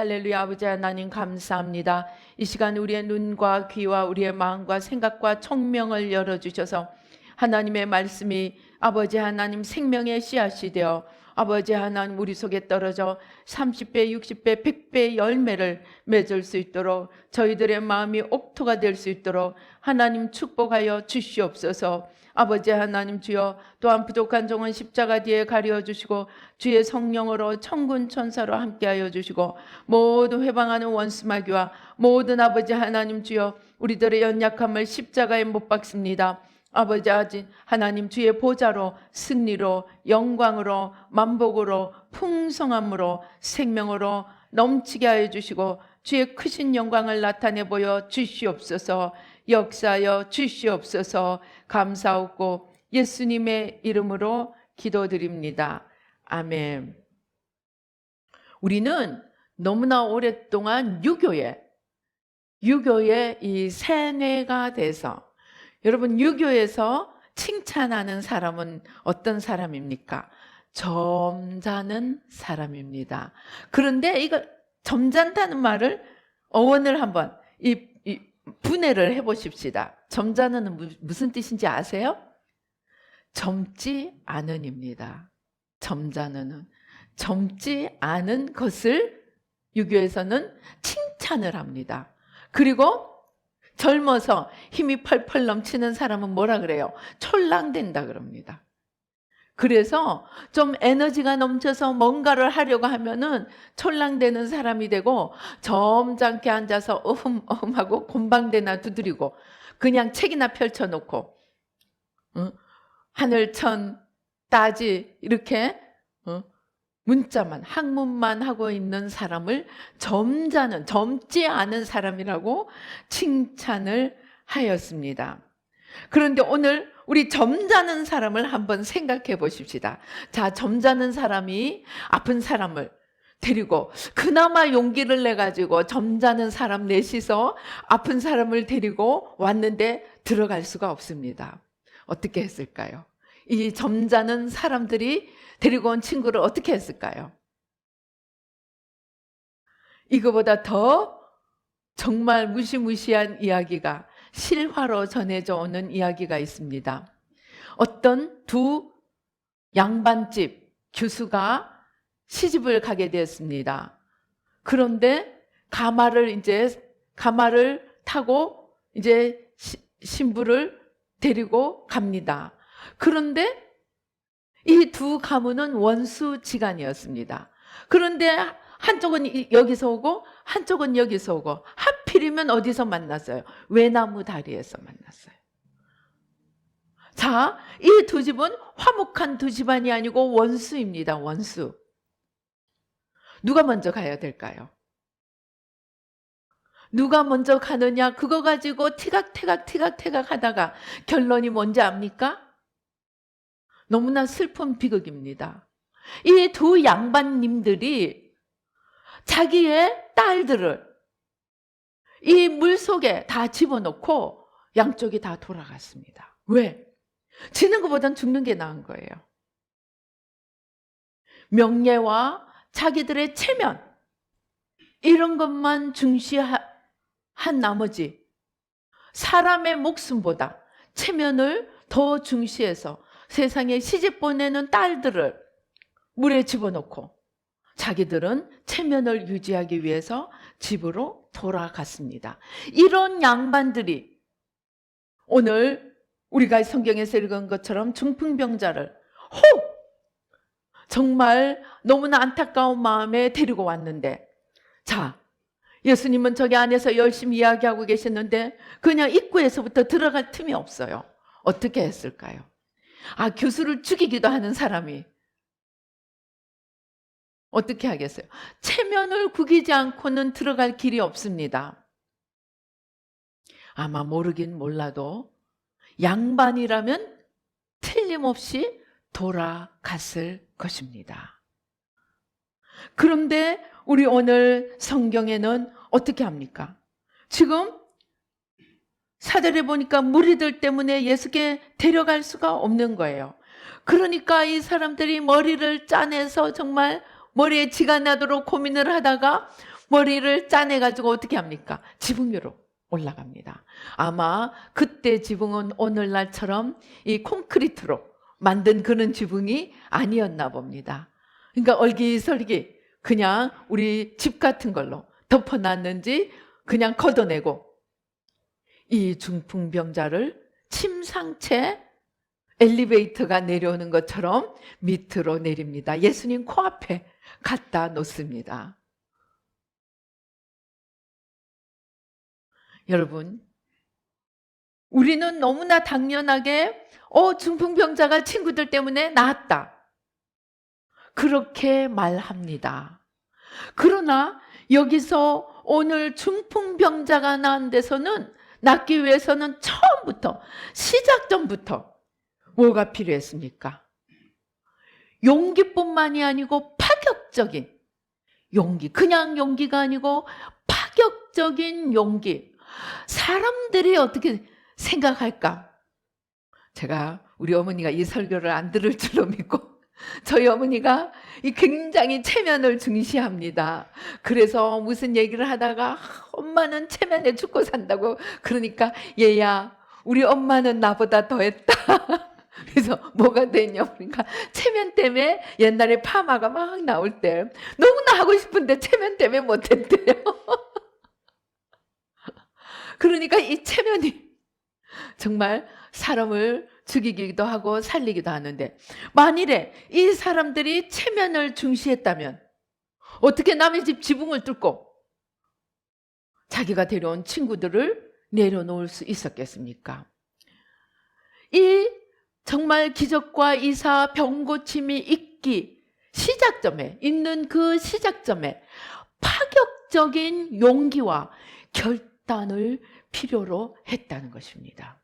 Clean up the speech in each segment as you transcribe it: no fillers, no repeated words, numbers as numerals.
할렐루야. 아버지 하나님 감사합니다. 이 시간 우리의 눈과 귀와 우리의 마음과 생각과 청명을 열어주셔서 하나님의 말씀이 아버지 하나님 생명의 씨앗이 되어 아버지 하나님 우리 속에 떨어져 30배, 60배, 100배 열매를 맺을 수 있도록 저희들의 마음이 옥토가 될 수 있도록 하나님 축복하여 주시옵소서. 아버지 하나님 주여, 또한 부족한 종은 십자가 뒤에 가려 주시고 주의 성령으로 천군 천사로 함께하여 주시고 모든 회방하는 원수마귀와 모든 아버지 하나님 주여 우리들의 연약함을 십자가에 못 박습니다. 아버지 하나님 주의 보좌로 승리로 영광으로 만복으로 풍성함으로 생명으로 넘치게 하여 주시고 주의 크신 영광을 나타내 보여 주시옵소서. 역사하여 주시옵소서. 감사하고 예수님의 이름으로 기도드립니다. 아멘. 우리는 너무나 오랫동안 유교의 이 세뇌가 돼서, 여러분 유교에서 칭찬하는 사람은 어떤 사람입니까? 점잖은 사람입니다. 그런데 이거 점잖다는 말을 어원을 한번 분해를 해보십시다. 점잖은 무슨 뜻인지 아세요? 젊지 않은입니다. 점잖은 젊지 않은 것을 유교에서는 칭찬을 합니다. 그리고 젊어서 힘이 펄펄 넘치는 사람은 뭐라 그래요? 촐랑된다 그럽니다. 그래서 좀 에너지가 넘쳐서 뭔가를 하려고 하면은 촐랑대는 사람이 되고, 점잖게 앉아서 하고 곰방대나 두드리고 그냥 책이나 펼쳐놓고 하늘천 따지 이렇게 문자만 학문만 하고 있는 사람을 젊지 않은 사람이라고 칭찬을 하였습니다. 그런데 오늘 우리 점잖은 사람을 한번 생각해 보십시다. 자, 점잖은 사람이 아픈 사람을 데리고 그나마 용기를 내가지고 점잖은 사람 넷이서 아픈 사람을 데리고 왔는데 들어갈 수가 없습니다. 어떻게 했을까요? 이 점잖은 사람들이 데리고 온 친구를 어떻게 했을까요? 이거보다 더 정말 무시무시한 이야기가 실화로 전해져 오는 이야기가 있습니다. 어떤 두 양반집 교수가 시집을 가게 되었습니다. 그런데 가마를 타고 이제 신부를 데리고 갑니다. 그런데 이 두 가문은 원수지간이었습니다. 그런데 한쪽은 여기서 오고 한쪽은 여기서 오고, 하필이면 어디서 만났어요? 외나무 다리에서 만났어요. 자, 이 두 집은 화목한 두 집안이 아니고 원수입니다. 원수. 누가 먼저 가야 될까요? 누가 먼저 가느냐, 그거 가지고 티각태각 하다가 결론이 뭔지 압니까? 너무나 슬픈 비극입니다. 이 두 양반님들이 자기의 딸들을 이 물속에 다 집어넣고 양쪽이 다 돌아갔습니다. 왜? 지는 것보단 죽는 게 나은 거예요. 명예와 자기들의 체면, 이런 것만 중시한 나머지 사람의 목숨보다 체면을 더 중시해서 세상에 시집 보내는 딸들을 물에 집어넣고 자기들은 체면을 유지하기 위해서 집으로 돌아갔습니다. 이런 양반들이 오늘 우리가 성경에서 읽은 것처럼 중풍병자를 정말 너무나 안타까운 마음에 데리고 왔는데, 자, 예수님은 저기 안에서 열심히 이야기하고 계셨는데 그냥 입구에서부터 들어갈 틈이 없어요. 어떻게 했을까요? 교수를 죽이기도 하는 사람이 어떻게 하겠어요? 체면을 구기지 않고는 들어갈 길이 없습니다. 아마 모르긴 몰라도 양반이라면 틀림없이 돌아갔을 것입니다. 그런데 우리 오늘 성경에는 어떻게 합니까? 지금 사절에 보니까 무리들 때문에 예수께 데려갈 수가 없는 거예요. 그러니까 이 사람들이 머리를 짜내서 정말 머리에 지가 나도록 고민을 하다가 머리를 짜내가지고 어떻게 합니까? 지붕 위로 올라갑니다. 아마 그때 지붕은 오늘날처럼 이 콘크리트로 만든 그런 지붕이 아니었나 봅니다. 그러니까 얼기설기 그냥 우리 집 같은 걸로 덮어놨는지 그냥 걷어내고 이 중풍병자를 침상채 엘리베이터가 내려오는 것처럼 밑으로 내립니다. 예수님 코앞에 갖다 놓습니다. 여러분, 우리는 너무나 당연하게 중풍병자가 친구들 때문에 나았다, 그렇게 말합니다. 그러나 여기서 오늘 중풍병자가 낳은 데서는 낳기 위해서는 처음부터 시작점부터 뭐가 필요했습니까? 용기뿐만이 아니고 파격적인 용기, 그냥 용기가 아니고 파격적인 용기. 사람들이 어떻게 생각할까? 제가 우리 어머니가 이 설교를 안 들을 줄로 믿고 저희 어머니가 굉장히 체면을 중시합니다. 그래서 무슨 얘기를 하다가 엄마는 체면에 죽고 산다고 그러니까 얘야 우리 엄마는 나보다 더했다. 그래서 뭐가 됐냐 그러니까 체면 때문에 옛날에 파마가 막 나올 때 너무나 하고 싶은데 체면 때문에 못했대요. 그러니까 이 체면이 정말 사람을 죽이기도 하고 살리기도 하는데, 만일에 이 사람들이 체면을 중시했다면 어떻게 남의 집 지붕을 뚫고 자기가 데려온 친구들을 내려놓을 수 있었겠습니까? 이 정말 기적과 이사 병고침이 있는 그 시작점에 파격적인 용기와 결단을 필요로 했다는 것입니다.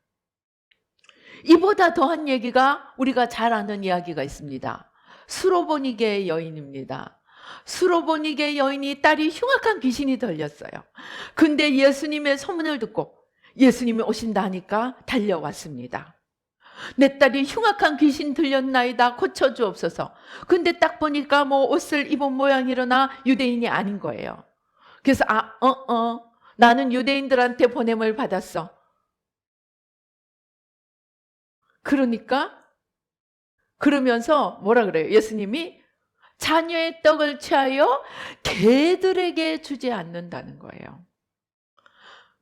이보다 더한 얘기가 우리가 잘 아는 이야기가 있습니다. 수로보니게 여인입니다. 수로보니게 여인이 딸이 흉악한 귀신이 들렸어요. 근데 예수님의 소문을 듣고 예수님이 오신다니까 달려왔습니다. 내 딸이 흉악한 귀신 들렸나이다, 고쳐주옵소서. 근데 딱 보니까 뭐 옷을 입은 모양이러나 유대인이 아닌 거예요. 그래서 나는 유대인들한테 보냄을 받았어. 그러면서 뭐라 그래요? 예수님이 자녀의 떡을 취하여 개들에게 주지 않는다는 거예요.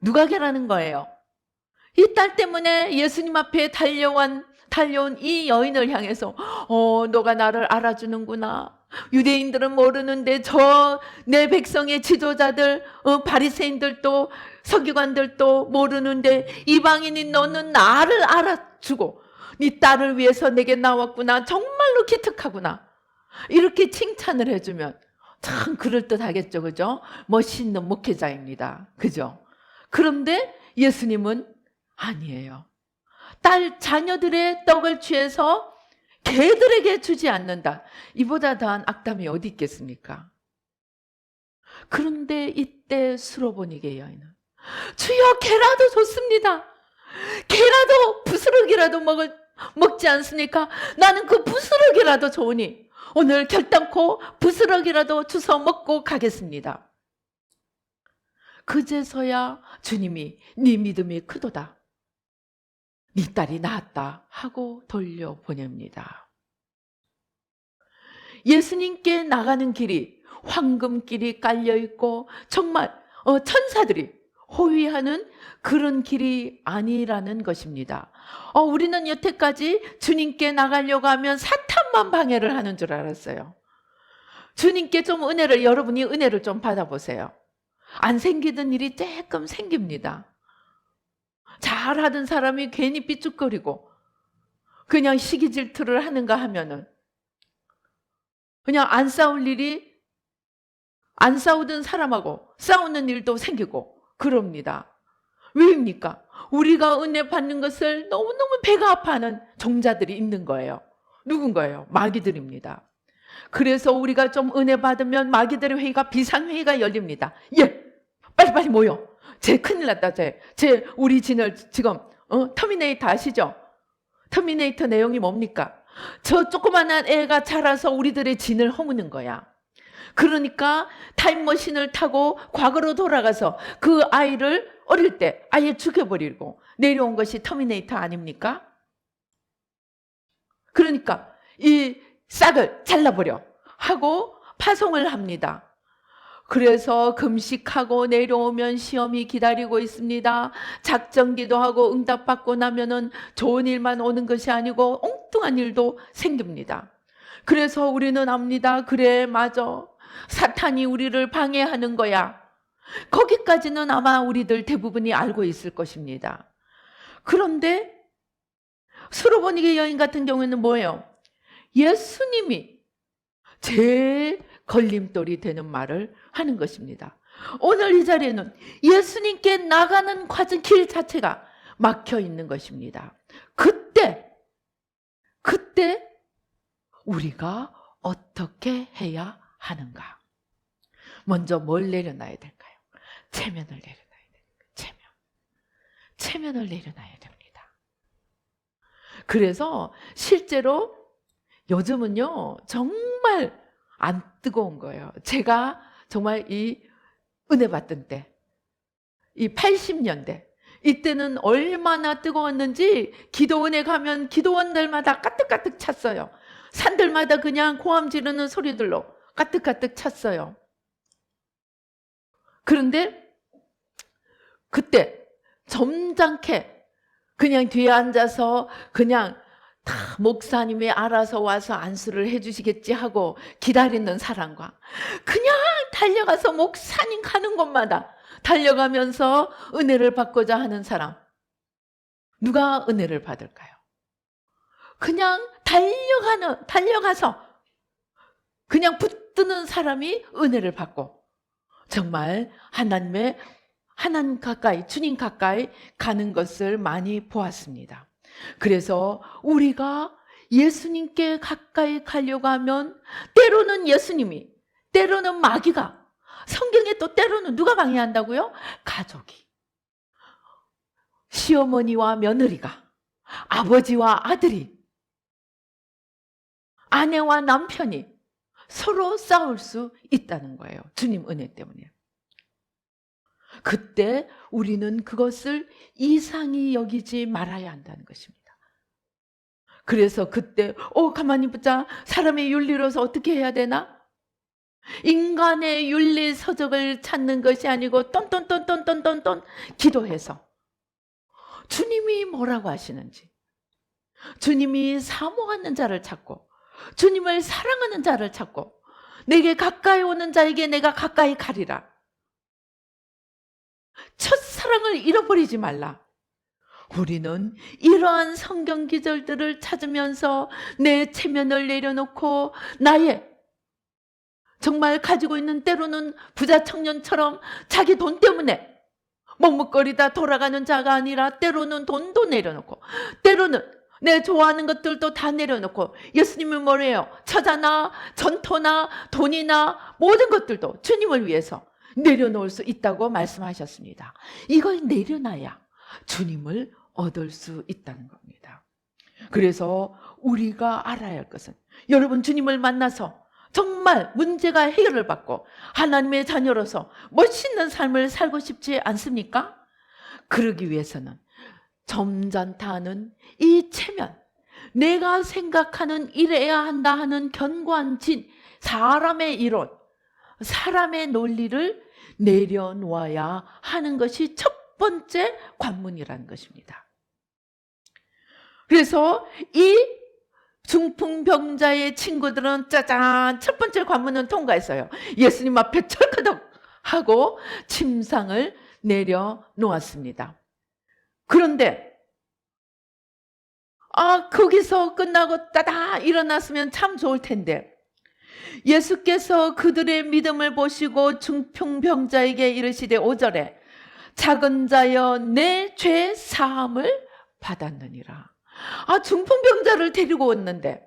누가 개라는 거예요? 이 딸 때문에 예수님 앞에 달려온 이 여인을 향해서 너가 나를 알아주는구나. 유대인들은 모르는데 내 백성의 지도자들, 바리새인들도 서기관들도 모르는데 이방인인 너는 나를 알아주고 네 딸을 위해서 내게 나왔구나. 정말로 기특하구나. 이렇게 칭찬을 해주면 참 그럴듯하겠죠, 그죠? 멋있는 목회자입니다, 그죠? 그런데 예수님은 아니에요. 자녀들의 떡을 취해서 개들에게 주지 않는다. 이보다 더한 악담이 어디 있겠습니까? 그런데 이때 수로보니게 여인은 주여, 개라도 좋습니다. 개라도 부스러기라도 먹지 않습니까? 나는 그 부스러기라도 좋으니 오늘 결단코 부스러기라도 주워 먹고 가겠습니다. 그제서야 주님이 네 믿음이 크도다, 네 딸이 나았다 하고 돌려보냅니다. 예수님께 나가는 길이 황금길이 깔려있고 정말 천사들이 호위하는 그런 길이 아니라는 것입니다. 우리는 여태까지 주님께 나가려고 하면 사탄만 방해를 하는 줄 알았어요. 주님께 여러분이 은혜를 좀 받아보세요. 안 생기던 일이 조금 생깁니다. 잘하던 사람이 괜히 삐죽거리고 그냥 시기 질투를 하는가 하면은 그냥 안 싸우던 사람하고 싸우는 일도 생기고 그럽니다. 왜입니까? 우리가 은혜 받는 것을 너무너무 배가 아파하는 종자들이 있는 거예요. 누군가요? 마귀들입니다. 그래서 우리가 좀 은혜 받으면 마귀들의 회의가, 비상회의가 열립니다. 예, 빨리빨리 모여. 큰일 났다. 우리 진을 지금 터미네이터 아시죠? 터미네이터 내용이 뭡니까? 저 조그만한 애가 자라서 우리들의 진을 허무는 거야. 그러니까 타임머신을 타고 과거로 돌아가서 그 아이를 어릴 때 아예 죽여버리고 내려온 것이 터미네이터 아닙니까? 그러니까 이 싹을 잘라버려 하고 파송을 합니다. 그래서 금식하고 내려오면 시험이 기다리고 있습니다. 작전기도 하고 응답받고 나면은 좋은 일만 오는 것이 아니고 엉뚱한 일도 생깁니다. 그래서 우리는 압니다. 그래, 맞아. 사탄이 우리를 방해하는 거야. 거기까지는 아마 우리들 대부분이 알고 있을 것입니다. 그런데 수로보니게 여인 같은 경우에는 뭐예요? 예수님이 제일 걸림돌이 되는 말을 하는 것입니다. 오늘 이 자리에는 예수님께 나가는 과정 길 자체가 막혀 있는 것입니다. 그때 우리가 어떻게 해야 하는가? 먼저 뭘 내려놔야 될까요? 체면을 내려놔야 됩니다. 체면을 내려놔야 됩니다. 그래서 실제로 요즘은요, 정말 안 뜨거운 거예요. 제가 정말 이 은혜 받던 때, 이 80년대, 이때는 얼마나 뜨거웠는지 기도원에 가면 기도원들마다 가득가득 찼어요. 산들마다 그냥 고함 지르는 소리들로 가득가득 찼어요. 그런데 그때 점잖게 그냥 뒤에 앉아서 그냥 다 목사님이 알아서 와서 안수를 해주시겠지 하고 기다리는 사람과 그냥 달려가서 목사님 가는 곳마다 달려가면서 은혜를 받고자 하는 사람, 누가 은혜를 받을까요? 그냥 달려가서 그냥 붙드는 사람이 은혜를 받고 정말 하나님 가까이, 주님 가까이 가는 것을 많이 보았습니다. 그래서 우리가 예수님께 가까이 가려고 하면 때로는 예수님이, 때로는 마귀가, 성경에 또 때로는 누가 방해한다고요? 가족이, 시어머니와 며느리가, 아버지와 아들이, 아내와 남편이 서로 싸울 수 있다는 거예요. 주님 은혜 때문에. 그때 우리는 그것을 이상히 여기지 말아야 한다는 것입니다. 그래서 그때 가만히 보자. 사람의 윤리로서 어떻게 해야 되나? 인간의 윤리 서적을 찾는 것이 아니고 똔똔똔똔똔똔 기도해서 주님이 뭐라고 하시는지, 주님이 사모하는 자를 찾고 주님을 사랑하는 자를 찾고 내게 가까이 오는 자에게 내가 가까이 가리라. 첫사랑을 잃어버리지 말라. 우리는 이러한 성경 기절들을 찾으면서 내 체면을 내려놓고 나의 정말 가지고 있는, 때로는 부자 청년처럼 자기 돈 때문에 머뭇거리다 돌아가는 자가 아니라 때로는 돈도 내려놓고 때로는 내 좋아하는 것들도 다 내려놓고, 예수님은 뭐래요? 처자나 전토나 돈이나 모든 것들도 주님을 위해서 내려놓을 수 있다고 말씀하셨습니다. 이걸 내려놔야 주님을 얻을 수 있다는 겁니다. 그래서 우리가 알아야 할 것은, 여러분 주님을 만나서 정말 문제가 해결을 받고 하나님의 자녀로서 멋있는 삶을 살고 싶지 않습니까? 그러기 위해서는 점잖다 하는 이 체면, 내가 생각하는 이래야 한다 하는 견고한 진, 사람의 이론, 사람의 논리를 내려놓아야 하는 것이 첫 번째 관문이라는 것입니다. 그래서 이 중풍병자의 친구들은 짜잔, 첫 번째 관문은 통과했어요. 예수님 앞에 철커덕 하고 침상을 내려놓았습니다. 그런데 거기서 끝나고 따다 일어났으면 참 좋을 텐데, 예수께서 그들의 믿음을 보시고 중풍병자에게 이르시되 5절에 작은 자여 내 죄 사함을 받았느니라. 중풍병자를 데리고 왔는데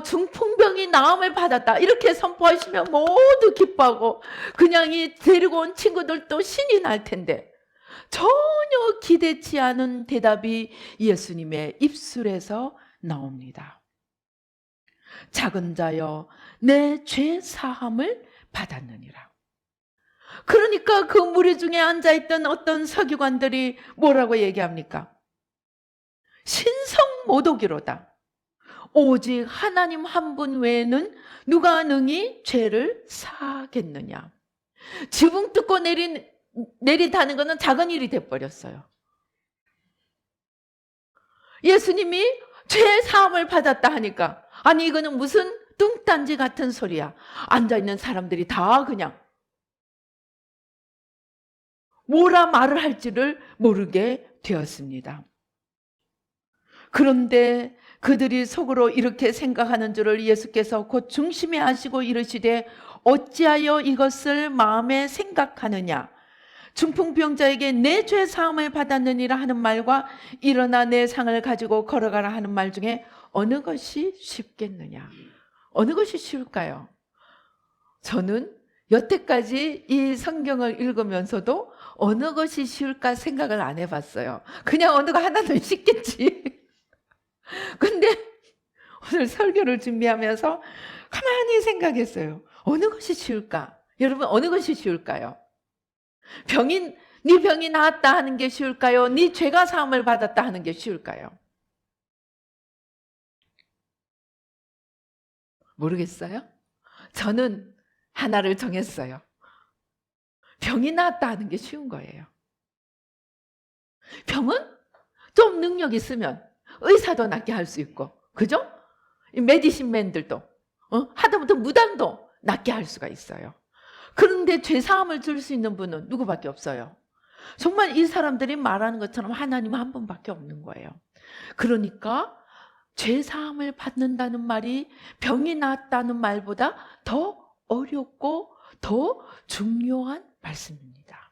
중풍병이 나음을 받았다 이렇게 선포하시면 모두 기뻐하고 그냥 이 데리고 온 친구들도 신이 날 텐데, 전혀 기대치 않은 대답이 예수님의 입술에서 나옵니다. 작은 자여 내 죄 사함을 받았느니라. 그러니까 그 무리 중에 앉아있던 어떤 서기관들이 뭐라고 얘기합니까? 신성모독이로다. 오직 하나님 한 분 외에는 누가 능히 죄를 사하겠느냐. 지붕 뜯고 내리다는 것은 작은 일이 돼버렸어요. 예수님이 죄 사함을 받았다 하니까 아니 이거는 무슨 뚱딴지 같은 소리야. 앉아있는 사람들이 다 그냥 뭐라 말을 할지를 모르게 되었습니다. 그런데 그들이 속으로 이렇게 생각하는 줄을 예수께서 곧 중심에 하시고 이르시되 어찌하여 이것을 마음에 생각하느냐. 중풍병자에게 내 죄 사함을 받았느니라 하는 말과 일어나 내 상을 가지고 걸어가라 하는 말 중에 어느 것이 쉽겠느냐. 어느 것이 쉬울까요? 저는 여태까지 이 성경을 읽으면서도 어느 것이 쉬울까 생각을 안 해봤어요. 그냥 어느 거 하나는 쉽겠지. 근데 오늘 설교를 준비하면서 가만히 생각했어요. 어느 것이 쉬울까? 여러분 어느 것이 쉬울까요? 네 병이 나았다 하는 게 쉬울까요? 네 죄가 사함을 받았다 하는 게 쉬울까요? 모르겠어요. 저는 하나를 정했어요. 병이 나았다 하는 게 쉬운 거예요. 병은 좀 능력 있으면 의사도 낫게 할 수 있고, 그죠? 메디신맨들도 하다못해 무당도 낫게 할 수가 있어요. 그런데 죄사함을 줄 수 있는 분은 누구밖에 없어요. 정말 이 사람들이 말하는 것처럼 하나님 한 분밖에 없는 거예요. 그러니까 죄사함을 받는다는 말이 병이 낫다는 말보다 더 어렵고 더 중요한 말씀입니다.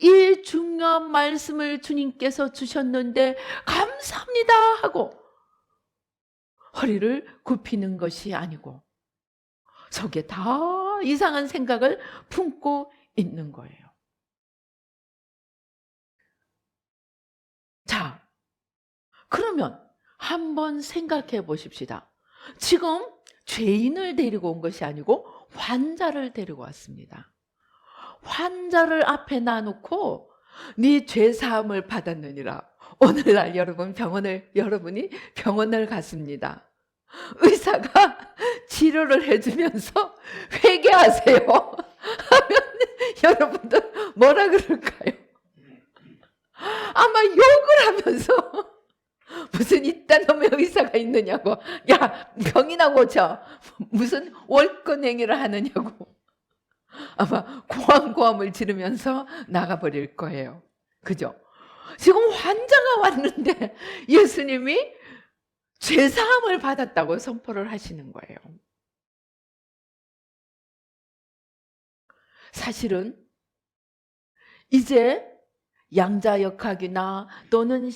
이 중요한 말씀을 주님께서 주셨는데 감사합니다 하고 허리를 굽히는 것이 아니고 속에 다 이상한 생각을 품고 있는 거예요. 자, 그러면 한번 생각해 보십시다. 지금 죄인을 데리고 온 것이 아니고 환자를 데리고 왔습니다. 환자를 앞에 놔놓고 네 죄사함을 받았느니라. 오늘날 여러분이 병원을 갔습니다. 의사가 치료를 해주면서 회개하세요 하면 여러분들 뭐라 그럴까요? 아마 욕을 하면서 무슨 이딴 놈의 의사가 있느냐고, 야 병이나 고쳐, 무슨 월권 행위를 하느냐고 아마 고함고함을 지르면서 나가버릴 거예요. 그죠? 지금 환자가 왔는데 예수님이 죄사함을 받았다고 선포를 하시는 거예요. 사실은 이제 양자역학이나 또는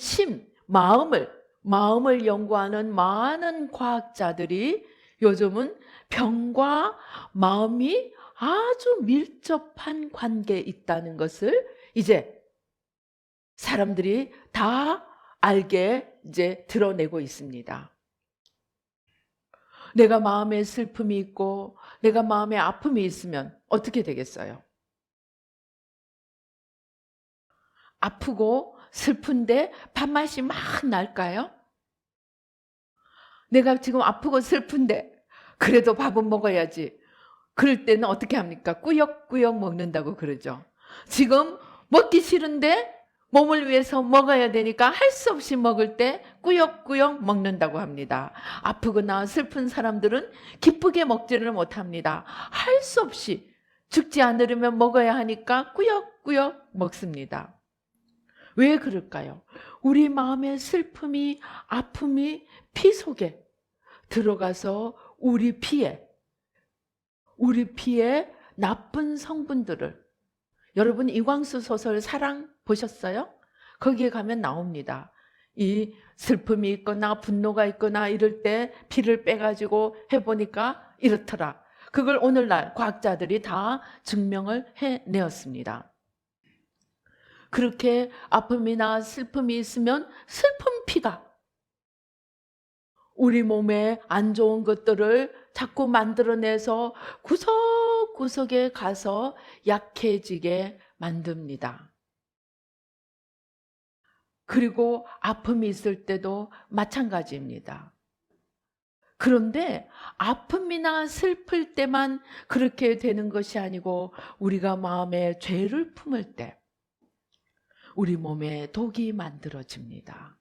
마음을 연구하는 많은 과학자들이 요즘은 병과 마음이 아주 밀접한 관계에 있다는 것을 이제 사람들이 다 알게 이제 드러내고 있습니다. 내가 마음에 슬픔이 있고 내가 마음에 아픔이 있으면 어떻게 되겠어요? 아프고 슬픈데 밥맛이 막 날까요? 내가 지금 아프고 슬픈데 그래도 밥은 먹어야지. 그럴 때는 어떻게 합니까? 꾸역꾸역 먹는다고 그러죠. 지금 먹기 싫은데 몸을 위해서 먹어야 되니까 할 수 없이 먹을 때 꾸역꾸역 먹는다고 합니다. 아프거나 슬픈 사람들은 기쁘게 먹지를 못합니다. 할 수 없이 죽지 않으려면 먹어야 하니까 꾸역꾸역 먹습니다. 왜 그럴까요? 우리 마음의 슬픔이, 아픔이 피 속에 들어가서 우리 피에 나쁜 성분들을, 여러분 이광수 소설 사랑 보셨어요? 거기에 가면 나옵니다. 이 슬픔이 있거나 분노가 있거나 이럴 때 피를 빼가지고 해보니까 이렇더라. 그걸 오늘날 과학자들이 다 증명을 해내었습니다. 그렇게 아픔이나 슬픔이 있으면 슬픈 피가 우리 몸에 안 좋은 것들을 자꾸 만들어내서 구석구석에 가서 약해지게 만듭니다. 그리고 아픔이 있을 때도 마찬가지입니다. 그런데 아픔이나 슬플 때만 그렇게 되는 것이 아니고 우리가 마음에 죄를 품을 때 우리 몸에 독이 만들어집니다.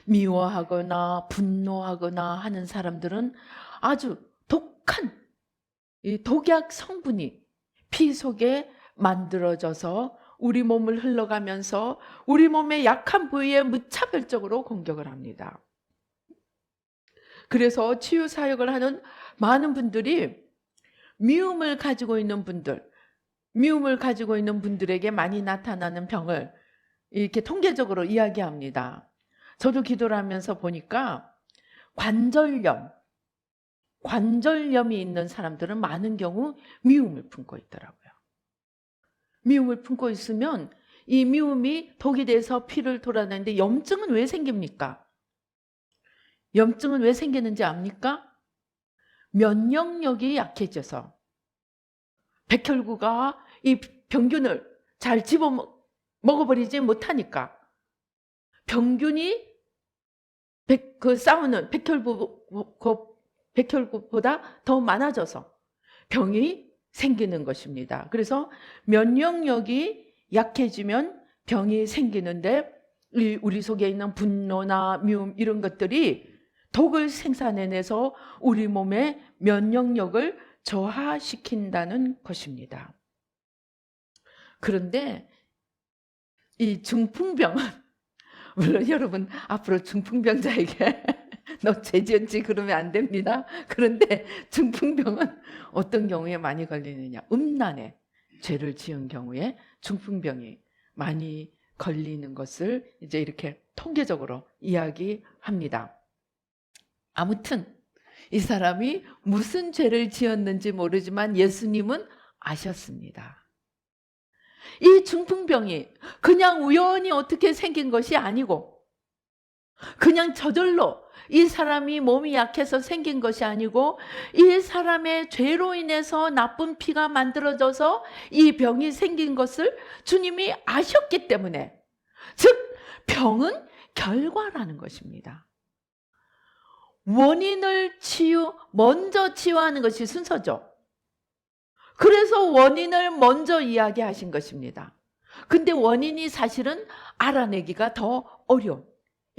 미워하거나 분노하거나 하는 사람들은 아주 독한 이 독약 성분이 피 속에 만들어져서 우리 몸을 흘러가면서 우리 몸의 약한 부위에 무차별적으로 공격을 합니다. 그래서 치유 사역을 하는 많은 분들이 미움을 가지고 있는 분들에게 많이 나타나는 병을 이렇게 통계적으로 이야기합니다. 저도 기도를 하면서 보니까 관절염이 있는 사람들은 많은 경우 미움을 품고 있더라고요. 미움을 품고 있으면 이 미움이 독이 돼서 피를 돌아다니는데 염증은 왜 생깁니까? 염증은 왜 생기는지 압니까? 면역력이 약해져서 백혈구가 이 병균을 잘 집어 먹어버리지 못하니까 병균이 싸우는 백혈구보다 더 많아져서 병이 생기는 것입니다. 그래서 면역력이 약해지면 병이 생기는데 우리 속에 있는 분노나 미움 이런 것들이 독을 생산해내서 우리 몸의 면역력을 저하시킨다는 것입니다. 그런데 이 중풍병은 물론 여러분 앞으로 중풍병자에게 너 죄 지었지 그러면 안 됩니다. 그런데 중풍병은 어떤 경우에 많이 걸리느냐? 음란에 죄를 지은 경우에 중풍병이 많이 걸리는 것을 이제 이렇게 통계적으로 이야기합니다. 아무튼 이 사람이 무슨 죄를 지었는지 모르지만 예수님은 아셨습니다. 이 중풍병이 그냥 우연히 어떻게 생긴 것이 아니고 그냥 저절로 이 사람이 몸이 약해서 생긴 것이 아니고 이 사람의 죄로 인해서 나쁜 피가 만들어져서 이 병이 생긴 것을 주님이 아셨기 때문에, 즉 병은 결과라는 것입니다. 원인을 먼저 치유하는 것이 순서죠. 그래서 원인을 먼저 이야기하신 것입니다. 근데 원인이 사실은 알아내기가 더 어려운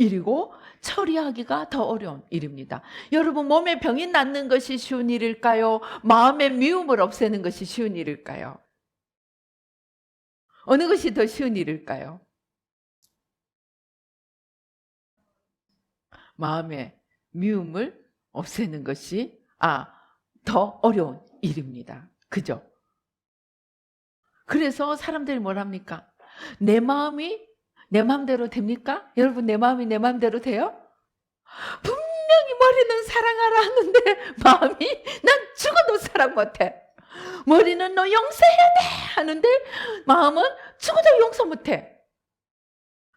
일이고 처리하기가 더 어려운 일입니다. 여러분, 몸에 병이 낫는 것이 쉬운 일일까요? 마음의 미움을 없애는 것이 쉬운 일일까요? 어느 것이 더 쉬운 일일까요? 마음의 미움을 없애는 것이 더 어려운 일입니다. 그죠? 그래서 사람들이 뭘 합니까? 내 마음이 내 마음대로 됩니까? 여러분, 내 마음이 내 마음대로 돼요? 분명히 머리는 사랑하라 하는데 마음이 난 죽어도 사랑 못해. 머리는 너 용서해야 돼 하는데 마음은 죽어도 용서 못해.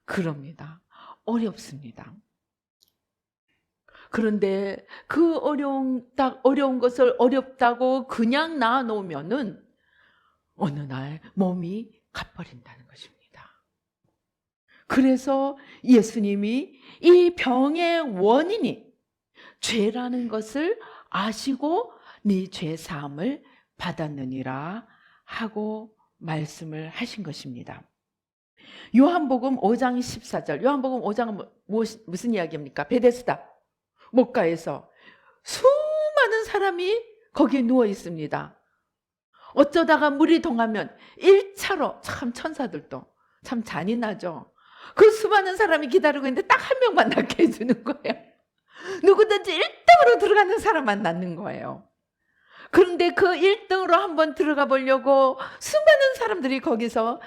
그럽니다. 어렵습니다. 그런데 그 어려운 것을 어렵다고 그냥 놔놓으면은 어느 날 몸이 가버린다는 것입니다. 그래서 예수님이 이 병의 원인이 죄라는 것을 아시고 네 죄 사함을 받았느니라 하고 말씀을 하신 것입니다. 요한복음 5장 14절. 요한복음 5장은 무슨 이야기입니까? 베데스다 목가에서 수많은 사람이 거기 누워 있습니다. 어쩌다가 물이 동하면 1차로, 참 천사들도 참 잔인하죠. 그 수많은 사람이 기다리고 있는데 딱 한 명만 낫게 해주는 거예요. 누구든지 1등으로 들어가는 사람만 낫는 거예요. 그런데 그 1등으로 한번 들어가 보려고 수많은 사람들이 거기서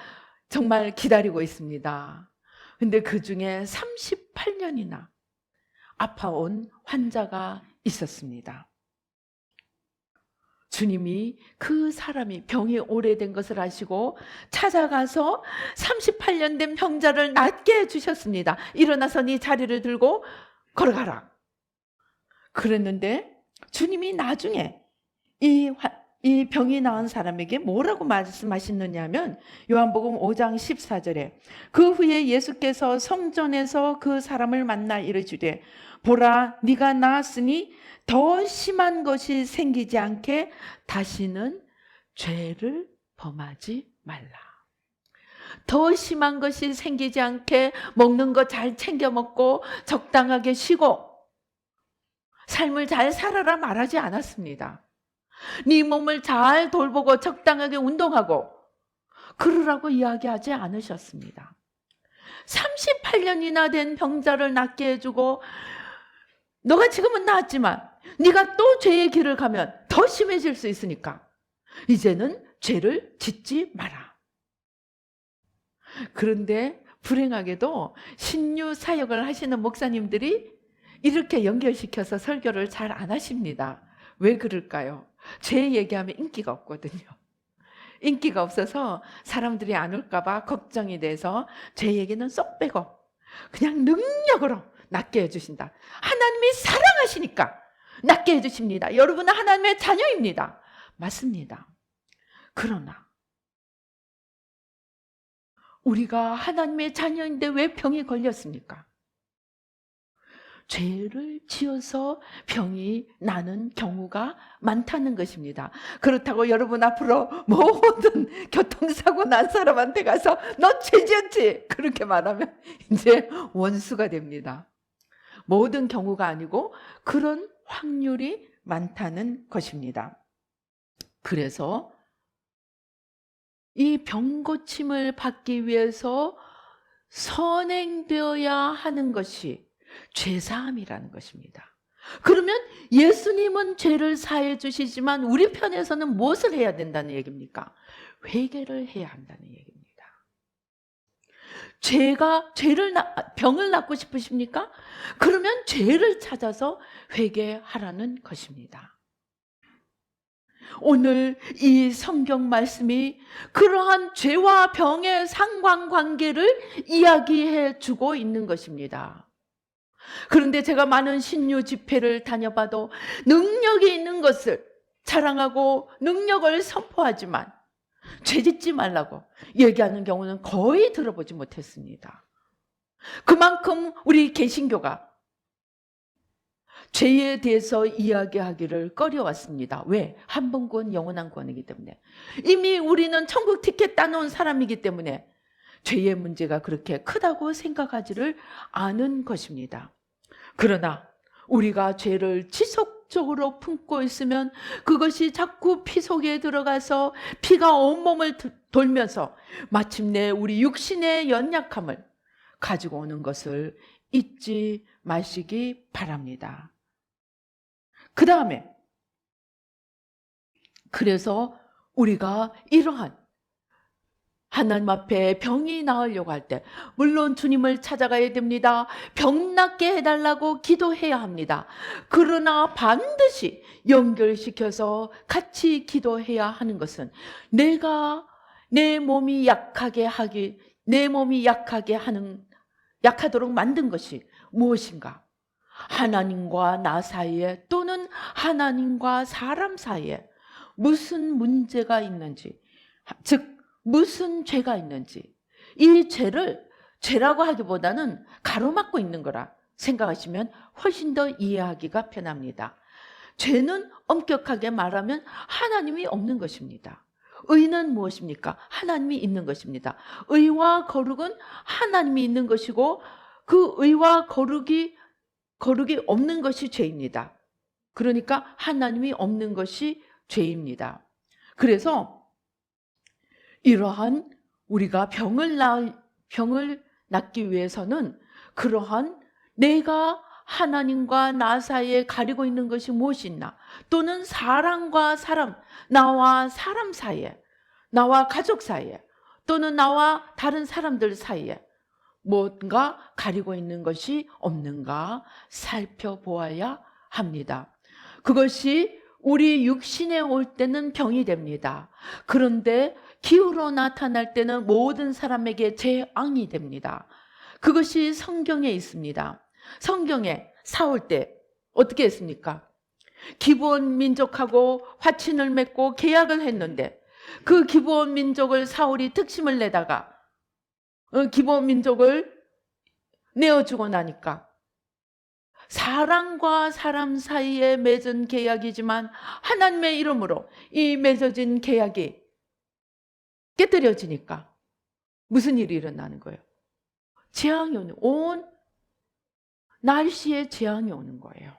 정말 기다리고 있습니다. 근데 그 중에 38년이나 아파온 환자가 있었습니다. 주님이 그 사람이 병이 오래된 것을 아시고 찾아가서 38년 된 병자를 낫게 해주셨습니다. 일어나서 네 자리를 들고 걸어가라. 그랬는데 주님이 나중에 이 병이 나은 사람에게 뭐라고 말씀하시느냐 하면 요한복음 5장 14절에 그 후에 예수께서 성전에서 그 사람을 만나 이르시되 보라 네가 나았으니 더 심한 것이 생기지 않게 다시는 죄를 범하지 말라. 더 심한 것이 생기지 않게 먹는 거 잘 챙겨 먹고 적당하게 쉬고 삶을 잘 살아라 말하지 않았습니다. 네 몸을 잘 돌보고 적당하게 운동하고 그러라고 이야기하지 않으셨습니다. 38년이나 된 병자를 낫게 해주고 너가 지금은 나았지만 네가 또 죄의 길을 가면 더 심해질 수 있으니까 이제는 죄를 짓지 마라. 그런데 불행하게도 신유 사역을 하시는 목사님들이 이렇게 연결시켜서 설교를 잘 안 하십니다. 왜 그럴까요? 죄 얘기하면 인기가 없거든요. 인기가 없어서 사람들이 안 올까 봐 걱정이 돼서 죄 얘기는 쏙 빼고 그냥 능력으로 낫게 해주신다. 하나님이 사랑하시니까 낫게 해주십니다. 여러분은 하나님의 자녀입니다. 맞습니다. 그러나 우리가 하나님의 자녀인데 왜 병이 걸렸습니까? 죄를 지어서 병이 나는 경우가 많다는 것입니다. 그렇다고 여러분 앞으로 모든 교통사고 난 사람한테 가서 너 죄 지었지? 그렇게 말하면 이제 원수가 됩니다. 모든 경우가 아니고 그런 확률이 많다는 것입니다. 그래서 이 병고침을 받기 위해서 선행되어야 하는 것이 죄사함이라는 것입니다. 그러면 예수님은 죄를 사해 주시지만 우리 편에서는 무엇을 해야 된다는 얘기입니까? 회개를 해야 한다는 얘기입니다. 병을 낫고 싶으십니까? 그러면 죄를 찾아서 회개하라는 것입니다. 오늘 이 성경 말씀이 그러한 죄와 병의 상관관계를 이야기해 주고 있는 것입니다. 그런데 제가 많은 신유 집회를 다녀봐도 능력이 있는 것을 자랑하고 능력을 선포하지만 죄짓지 말라고 얘기하는 경우는 거의 들어보지 못했습니다. 그만큼 우리 개신교가 죄에 대해서 이야기하기를 꺼려왔습니다. 왜? 한 번 구원 영원한 구원이기 때문에. 이미 우리는 천국 티켓 따놓은 사람이기 때문에 죄의 문제가 그렇게 크다고 생각하지를 않은 것입니다. 그러나 우리가 죄를 지속적으로 품고 있으면 그것이 자꾸 피 속에 들어가서 피가 온몸을 돌면서 마침내 우리 육신의 연약함을 가지고 오는 것을 잊지 마시기 바랍니다. 그 다음에 그래서 우리가 이러한 하나님 앞에 병이 나으려고 할 때 물론 주님을 찾아가야 됩니다. 병 낫게 해달라고 기도해야 합니다. 그러나 반드시 연결시켜서 같이 기도해야 하는 것은 내가 내 몸이 약하도록 만든 것이 무엇인가? 하나님과 나 사이에 또는 하나님과 사람 사이에 무슨 문제가 있는지, 즉 무슨 죄가 있는지, 이 죄를 죄라고 하기보다는 가로막고 있는 거라 생각하시면 훨씬 더 이해하기가 편합니다. 죄는 엄격하게 말하면 하나님이 없는 것입니다. 의는 무엇입니까? 하나님이 있는 것입니다. 의와 거룩은 하나님이 있는 것이고 그 의와 거룩이 없는 것이 죄입니다. 그러니까 하나님이 없는 것이 죄입니다. 그래서 이러한 우리가 병을 낫기 위해서는 그러한 내가 하나님과 나 사이에 가리고 있는 것이 무엇이 있나, 또는 사람과 사람, 나와 사람 사이에, 나와 가족 사이에, 또는 나와 다른 사람들 사이에 뭔가 가리고 있는 것이 없는가 살펴보아야 합니다. 그것이 우리 육신에 올 때는 병이 됩니다. 그런데 기후로 나타날 때는 모든 사람에게 재앙이 됩니다. 그것이 성경에 있습니다. 성경에 사울 때 어떻게 했습니까? 기브온 민족하고 화친을 맺고 계약을 했는데 그 기브온 민족을 사울이 특심을 내다가 기브온 민족을 내어주고 나니까 사람과 사람 사이에 맺은 계약이지만 하나님의 이름으로 이 맺어진 계약이 깨뜨려지니까 무슨 일이 일어나는 거예요? 재앙이 오는, 온 날씨에 재앙이 오는 거예요.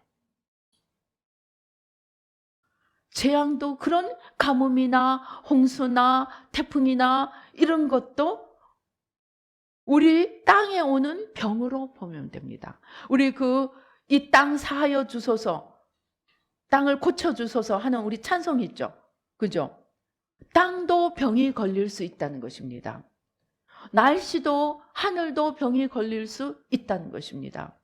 재앙도 그런 가뭄이나 홍수나 태풍이나 이런 것도 우리 땅에 오는 병으로 보면 됩니다. 우리 이 땅 사하여 주소서, 땅을 고쳐 주소서 하는 우리 찬송 있죠? 그죠? 땅도 병이 걸릴 수 있다는 것입니다. 날씨도 하늘도 병이 걸릴 수 있다는 것입니다.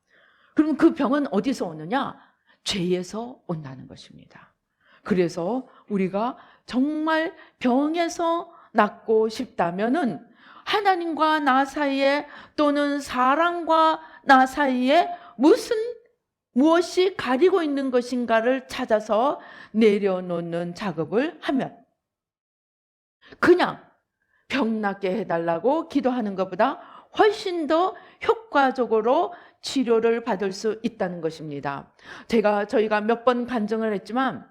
그럼 그 병은 어디서 오느냐? 죄에서 온다는 것입니다. 그래서 우리가 정말 병에서 낫고 싶다면은 하나님과 나 사이에 또는 사람과 나 사이에 무엇이 가리고 있는 것인가를 찾아서 내려놓는 작업을 하면 그냥 병 낫게 해달라고 기도하는 것보다 훨씬 더 효과적으로 치료를 받을 수 있다는 것입니다. 저희가 몇 번 간증을 했지만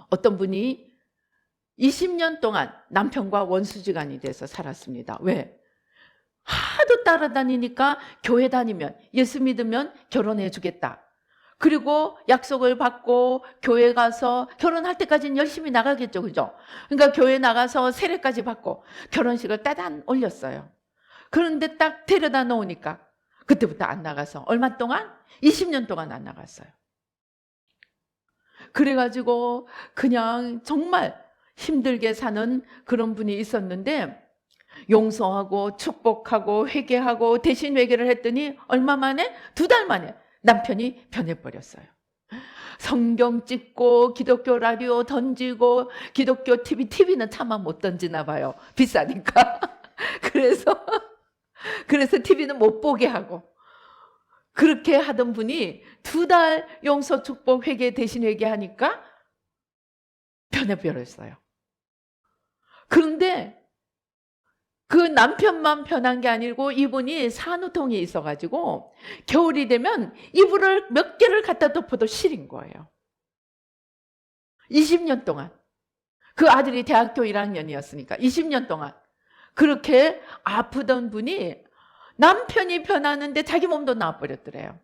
어떤 분이 20년 동안 남편과 원수지간이 돼서 살았습니다. 왜? 하도 따라다니니까 교회 다니면, 예수 믿으면 결혼해 주겠다. 그리고 약속을 받고 교회 가서 결혼할 때까지는 열심히 나가겠죠. 그죠? 그러니까 교회 나가서 세례까지 받고 결혼식을 따단 올렸어요. 그런데 딱 데려다 놓으니까 그때부터 안 나가서 얼마 동안? 20년 동안 안 나갔어요. 그래가지고 그냥 정말 힘들게 사는 그런 분이 있었는데 용서하고 축복하고 회개하고 대신 회개를 했더니 얼마 만에? 2달 만에 남편이 변해버렸어요. 성경 찍고 기독교 라디오 던지고 기독교 TV는 차마 못 던지나 봐요. 비싸니까. 그래서 TV는 못 보게 하고 그렇게 하던 분이 2달 용서 축복 회개 대신 회개하니까 변해버렸어요. 그런데 그 남편만 변한 게 아니고 이분이 산후통이 있어가지고 겨울이 되면 이불을 몇 개를 갖다 덮어도 시린 거예요. 20년 동안. 그 아들이 대학교 1학년이었으니까 20년 동안 그렇게 아프던 분이 남편이 변하는데 자기 몸도 나아버렸더래요.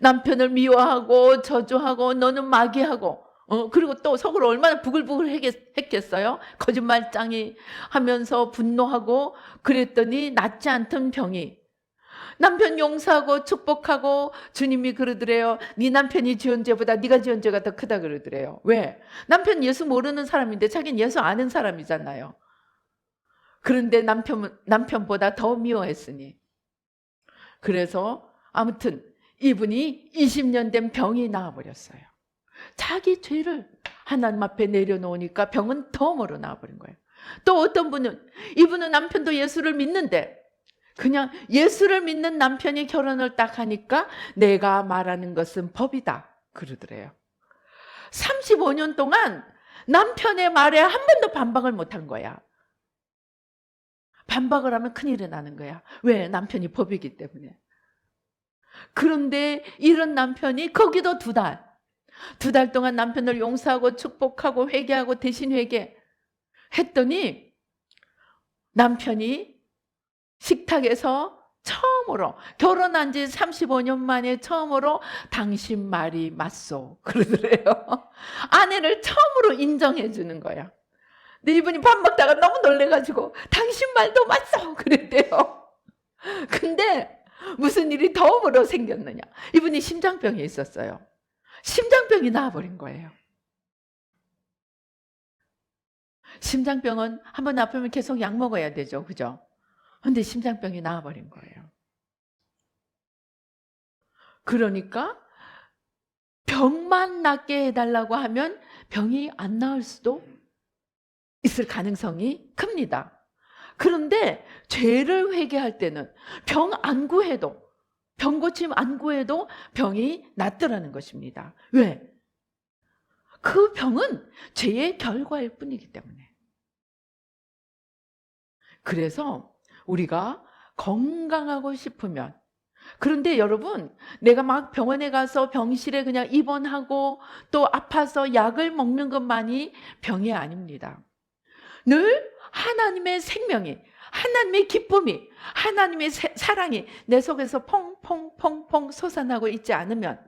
남편을 미워하고 저주하고 너는 마귀하고 그리고 또 속으로 얼마나 부글부글 했겠어요? 거짓말장이 하면서 분노하고 그랬더니 낫지 않던 병이 남편 용서하고 축복하고 주님이 그러더래요. 네 남편이 지은 죄보다 네가 지은 죄가 더 크다 그러더래요. 왜? 남편 예수 모르는 사람인데 자기는 예수 아는 사람이잖아요. 그런데 남편보다 더 미워했으니. 그래서 아무튼 이분이 20년 된 병이 나아버렸어요. 자기 죄를 하나님 앞에 내려놓으니까 병은 덤으로 나와버린 거예요. 또 어떤 분은 이분은 남편도 예수를 믿는데 그냥 예수를 믿는 남편이 결혼을 딱 하니까 내가 말하는 것은 법이다 그러더래요. 35년 동안 남편의 말에 한 번도 반박을 못한 거야. 반박을 하면 큰일이 나는 거야. 왜? 남편이 법이기 때문에. 그런데 이런 남편이 거기도 2달. 2달 동안 남편을 용서하고 축복하고 회개하고 대신 회개했더니 남편이 식탁에서 처음으로 결혼한 지 35년 만에 처음으로 당신 말이 맞소 그러더래요. 아내를 처음으로 인정해 주는 거야. 근데 이분이 밥 먹다가 너무 놀래가지고 당신 말도 맞소 그랬대요. 근데 무슨 일이 덤으로 생겼느냐. 이분이 심장병이 있었어요. 심장병이 나아버린 거예요. 심장병은 한번 아프면 계속 약 먹어야 되죠. 그죠? 근데 심장병이 나아버린 거예요. 그러니까 병만 낫게 해달라고 하면 병이 안 나을 수도 있을 가능성이 큽니다. 그런데 죄를 회개할 때는 병 안 구해도 병 고침 안 구해도 병이 낫더라는 것입니다. 왜? 그 병은 죄의 결과일 뿐이기 때문에. 그래서 우리가 건강하고 싶으면, 그런데 여러분, 내가 막 병원에 가서 병실에 그냥 입원하고 또 아파서 약을 먹는 것만이 병이 아닙니다. 늘 하나님의 생명이, 하나님의 기쁨이, 하나님의 사랑이 내 속에서 퐁퐁퐁퐁 솟아나고 있지 않으면,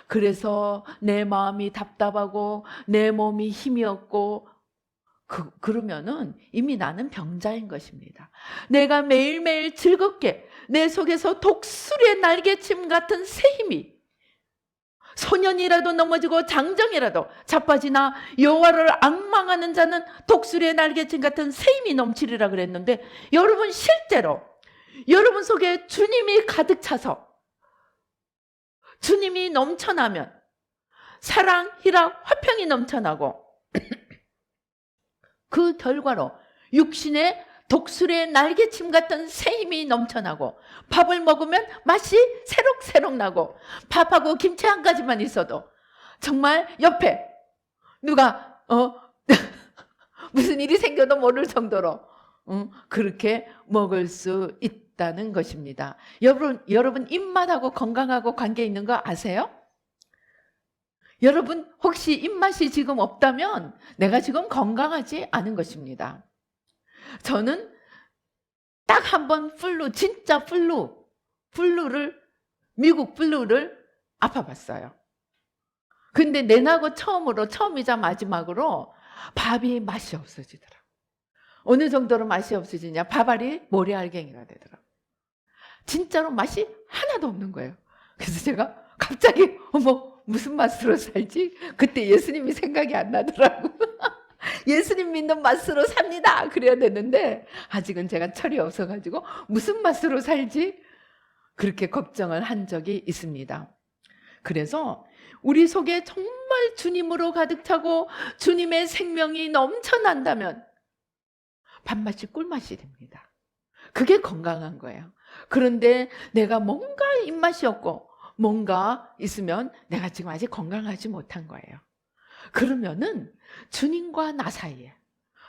그래서 내 마음이 답답하고 내 몸이 힘이 없고 그러면은 이미 나는 병자인 것입니다. 내가 매일매일 즐겁게 내 속에서 독수리의 날개침 같은 새 힘이, 소년이라도 넘어지고 장정이라도 자빠지나 여호와를 앙망하는 자는 독수리의 날개침 같은 새 힘이 넘치리라 그랬는데, 여러분 실제로 여러분 속에 주님이 가득 차서 주님이 넘쳐나면 사랑, 희락, 화평이 넘쳐나고 그 결과로 육신의 독수리의 날개침 같은 새 힘이 넘쳐나고 밥을 먹으면 맛이 새록새록 나고 밥하고 김치 한 가지만 있어도 정말 옆에 누가 무슨 일이 생겨도 모를 정도로 그렇게 먹을 수 있다는 것입니다. 여러분 입맛하고 건강하고 관계 있는 거 아세요? 여러분 혹시 입맛이 지금 없다면 내가 지금 건강하지 않은 것입니다. 저는 딱 한 번 진짜 플루를, 미국 플루를 아파봤어요. 근데 내나고 처음이자 마지막으로 밥이 맛이 없어지더라. 어느 정도로 맛이 없어지냐? 밥알이 모래알갱이가 되더라. 진짜로 맛이 하나도 없는 거예요. 그래서 제가 갑자기 무슨 맛으로 살지? 그때 예수님이 생각이 안 나더라고. 예수님 믿는 맛으로 삽니다. 그래야 되는데 아직은 제가 철이 없어가지고 무슨 맛으로 살지? 그렇게 걱정을 한 적이 있습니다. 그래서 우리 속에 정말 주님으로 가득 차고 주님의 생명이 넘쳐난다면 밥맛이 꿀맛이 됩니다. 그게 건강한 거예요. 그런데 내가 뭔가 입맛이 없고 뭔가 있으면 내가 지금 아직 건강하지 못한 거예요. 그러면은 주님과 나 사이에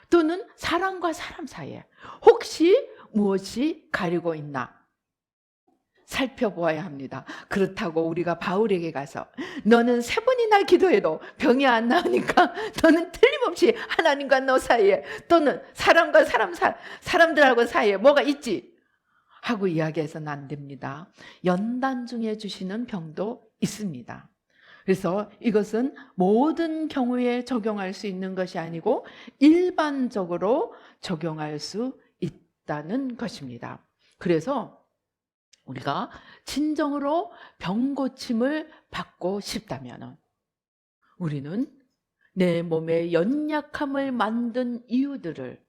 또는 사람과 사람 사이에 혹시 무엇이 가리고 있나 살펴보아야 합니다. 그렇다고 우리가 바울에게 가서 너는 3번이나 기도해도 병이 안 나으니까 너는 틀림없이 하나님과 너 사이에 또는 사람과 사람들하고 사이에 뭐가 있지 하고 이야기해서는 안 됩니다. 연단 중에 주시는 병도 있습니다. 그래서 이것은 모든 경우에 적용할 수 있는 것이 아니고 일반적으로 적용할 수 있다는 것입니다. 그래서 우리가 진정으로 병 고침을 받고 싶다면 우리는 내 몸의 연약함을 만든 이유들을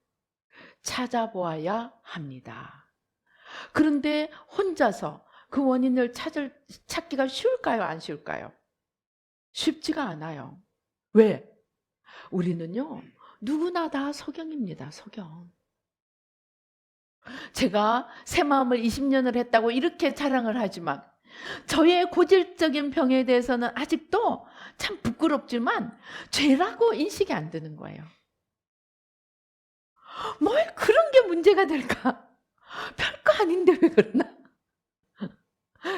찾아보아야 합니다. 그런데 혼자서 그 원인을 찾기가 쉬울까요? 안 쉬울까요? 쉽지가 않아요. 왜? 우리는요, 누구나 다 소경입니다. 소경. 제가 새 마음을 20년을 했다고 이렇게 자랑을 하지만 저의 고질적인 병에 대해서는 아직도 참 부끄럽지만 죄라고 인식이 안 드는 거예요. 뭘 그런 게 문제가 될까? 별거 아닌데 왜 그러나?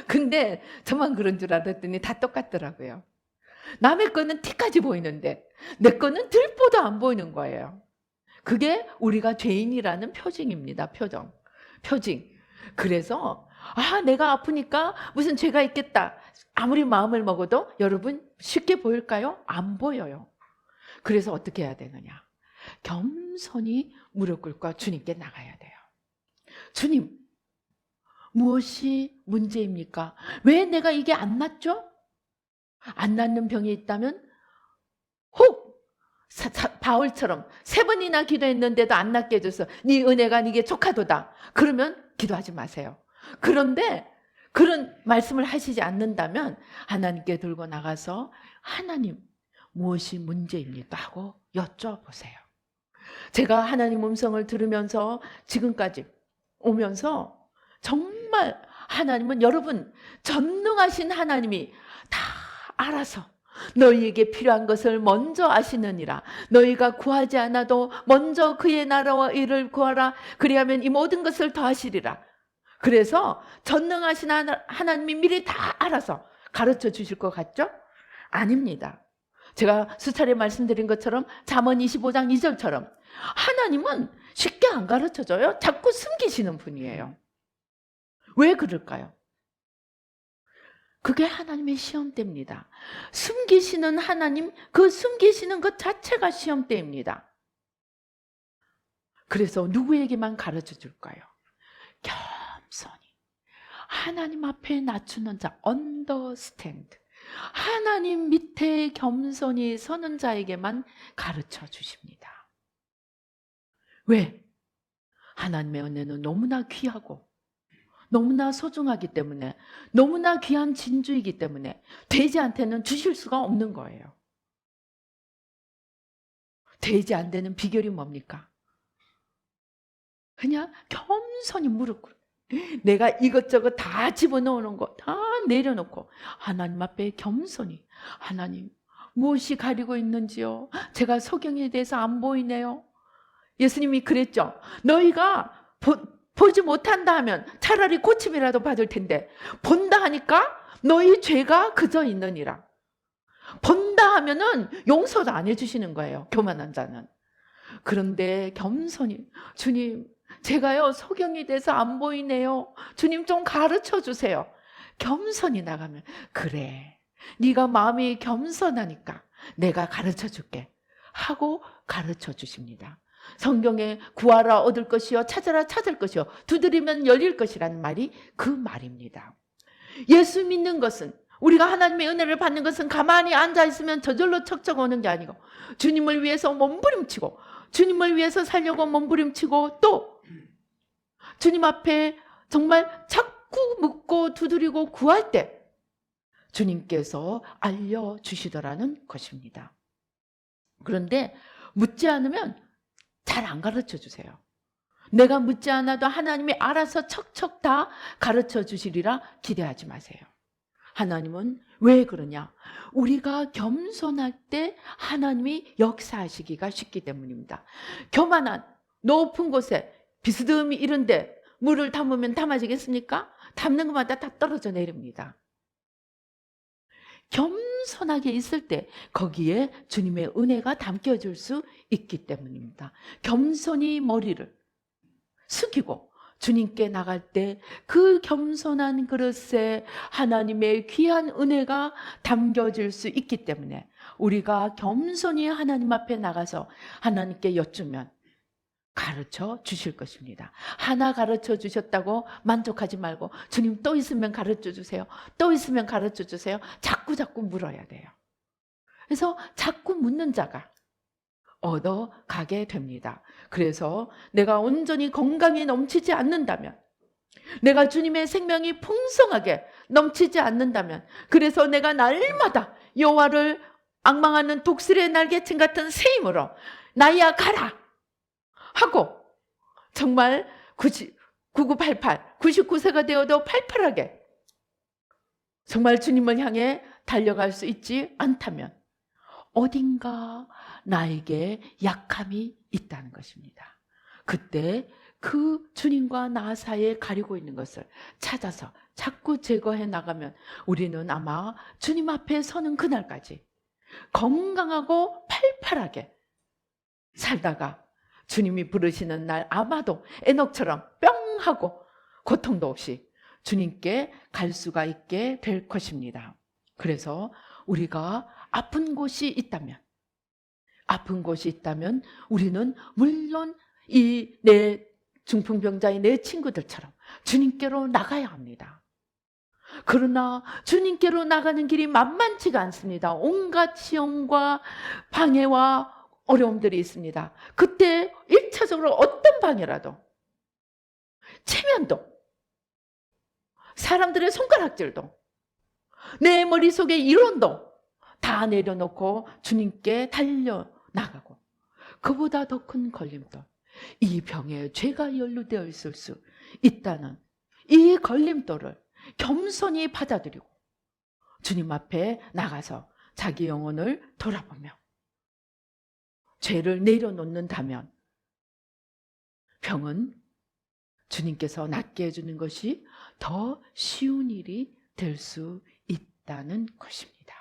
근데 저만 그런 줄 알았더니 다 똑같더라고요. 남의 거는 티까지 보이는데 내 거는 들보도 안 보이는 거예요. 그게 우리가 죄인이라는 표징입니다. 표징. 그래서 내가 아프니까 무슨 죄가 있겠다. 아무리 마음을 먹어도 여러분 쉽게 보일까요? 안 보여요. 그래서 어떻게 해야 되느냐? 겸손히 무릎 꿇고 주님께 나가야 돼요. 주님, 무엇이 문제입니까? 왜 내가 이게 안 낫죠? 안 낫는 병이 있다면 혹 바울처럼 3번이나 기도했는데도 안 낫게 해줘서 네 은혜가 네게 족하도다. 그러면 기도하지 마세요. 그런데 그런 말씀을 하시지 않는다면 하나님께 들고 나가서 하나님 무엇이 문제입니까? 하고 여쭤보세요. 제가 하나님 음성을 들으면서 지금까지 오면서 정말 하나님은 여러분 전능하신 하나님이 다 알아서 너희에게 필요한 것을 먼저 아시느니라. 너희가 구하지 않아도 먼저 그의 나라와 의를 구하라. 그리하면 이 모든 것을 더하시리라. 그래서 전능하신 하나님이 미리 다 알아서 가르쳐 주실 것 같죠? 아닙니다. 제가 수차례 말씀드린 것처럼 잠언 25장 2절처럼 하나님은 쉽게 안 가르쳐줘요. 자꾸 숨기시는 분이에요. 왜 그럴까요? 그게 하나님의 시험대입니다. 숨기시는 하나님, 그 숨기시는 것 자체가 시험대입니다. 그래서 누구에게만 가르쳐 줄까요? 겸손히 하나님 앞에 낮추는 자, understand. 하나님 밑에 겸손히 서는 자에게만 가르쳐 주십니다. 왜? 하나님의 은혜는 너무나 귀하고 너무나 소중하기 때문에, 너무나 귀한 진주이기 때문에 돼지한테는 주실 수가 없는 거예요. 돼지 안 되는 비결이 뭡니까? 그냥 겸손히 무릎 꿇고 내가 이것저것 다 집어넣는 거 다 내려놓고 하나님 앞에 겸손히, 하나님 무엇이 가리고 있는지요? 제가 소경에 대해서 안 보이네요. 예수님이 그랬죠. 너희가 보지 못한다 하면 차라리 고침이라도 받을 텐데 본다 하니까 너희 죄가 그저 있느니라. 본다 하면은 용서도 안 해주시는 거예요. 교만한 자는. 그런데 겸손히, 주님 제가요 소경이 돼서 안 보이네요. 주님 좀 가르쳐 주세요. 겸손히 나가면 그래, 네가 마음이 겸손하니까 내가 가르쳐 줄게 하고 가르쳐 주십니다. 성경에 구하라 얻을 것이요 찾아라 찾을 것이요 두드리면 열릴 것이라는 말이 그 말입니다. 예수 믿는 것은, 우리가 하나님의 은혜를 받는 것은 가만히 앉아있으면 저절로 척척 오는 게 아니고 주님을 위해서 몸부림치고 주님을 위해서 살려고 몸부림치고 또 주님 앞에 정말 자꾸 묻고 두드리고 구할 때 주님께서 알려주시더라는 것입니다. 그런데 묻지 않으면 잘 안 가르쳐 주세요. 내가 묻지 않아도 하나님이 알아서 척척 다 가르쳐 주시리라 기대하지 마세요. 하나님은 왜 그러냐? 우리가 겸손할 때 하나님이 역사하시기가 쉽기 때문입니다. 교만한 높은 곳에 비스듬히 이런데 물을 담으면 담아지겠습니까? 담는 것마다 다 떨어져 내립니다. 겸손하게 있을 때 거기에 주님의 은혜가 담겨질 수 있기 때문입니다. 겸손히 머리를 숙이고 주님께 나갈 때 그 겸손한 그릇에 하나님의 귀한 은혜가 담겨질 수 있기 때문에 우리가 겸손히 하나님 앞에 나가서 하나님께 여쭈면 가르쳐 주실 것입니다. 하나 가르쳐 주셨다고 만족하지 말고 주님 또 있으면 가르쳐 주세요. 또 있으면 가르쳐 주세요. 자꾸 물어야 돼요. 그래서 자꾸 묻는 자가 얻어가게 됩니다. 그래서 내가 온전히 건강이 넘치지 않는다면, 내가 주님의 생명이 풍성하게 넘치지 않는다면, 그래서 내가 날마다 여호와를 앙망하는 독수리의 날개침 같은 새 힘으로 나이야 가라 하고 정말 99세가 되어도 팔팔하게 정말 주님을 향해 달려갈 수 있지 않다면 어딘가 나에게 약함이 있다는 것입니다. 그때 그 주님과 나 사이에 가리고 있는 것을 찾아서 자꾸 제거해 나가면 우리는 아마 주님 앞에 서는 그날까지 건강하고 팔팔하게 살다가 주님이 부르시는 날 아마도 에녹처럼 뿅 하고 고통도 없이 주님께 갈 수가 있게 될 것입니다. 그래서 우리가 아픈 곳이 있다면 우리는 물론 이 내 중풍병자의 내 친구들처럼 주님께로 나가야 합니다. 그러나 주님께로 나가는 길이 만만치가 않습니다. 온갖 시험과 방해와 어려움들이 있습니다. 그때 1차적으로 어떤 방해라도, 체면도, 사람들의 손가락질도, 내 머릿속의 이론도 다 내려놓고 주님께 달려나가고, 그보다 더 큰 걸림돌, 이 병에 죄가 연루되어 있을 수 있다는 이 걸림돌을 겸손히 받아들이고 주님 앞에 나가서 자기 영혼을 돌아보며 죄를 내려놓는다면 병은 주님께서 낫게 해주는 것이 더 쉬운 일이 될 수 있다는 것입니다.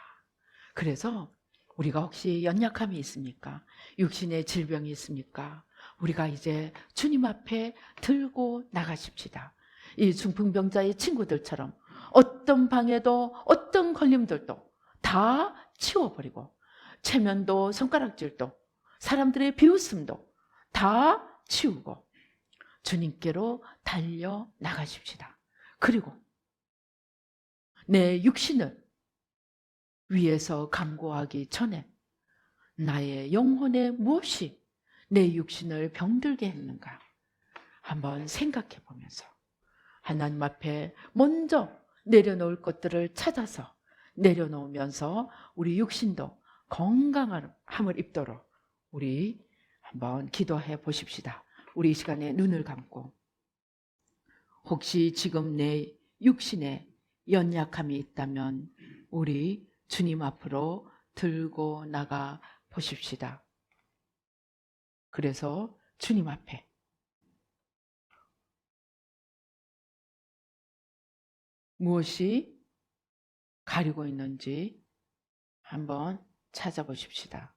그래서 우리가 혹시 연약함이 있습니까? 육신의 질병이 있습니까? 우리가 이제 주님 앞에 들고 나가십시다. 이 중풍병자의 친구들처럼 어떤 방해도 어떤 걸림돌도 다 치워버리고 체면도 손가락질도 사람들의 비웃음도 다 치우고 주님께로 달려 나가십시다. 그리고 내 육신을 위에서 간구하기 전에 나의 영혼에 무엇이 내 육신을 병들게 했는가 한번 생각해 보면서 하나님 앞에 먼저 내려놓을 것들을 찾아서 내려놓으면서 우리 육신도 건강함을 입도록 우리 한번 기도해 보십시다. 우리 이 시간에 눈을 감고 혹시 지금 내 육신에 연약함이 있다면 우리 주님 앞으로 들고 나가 보십시다. 그래서 주님 앞에 무엇이 가리고 있는지 한번 찾아보십시다.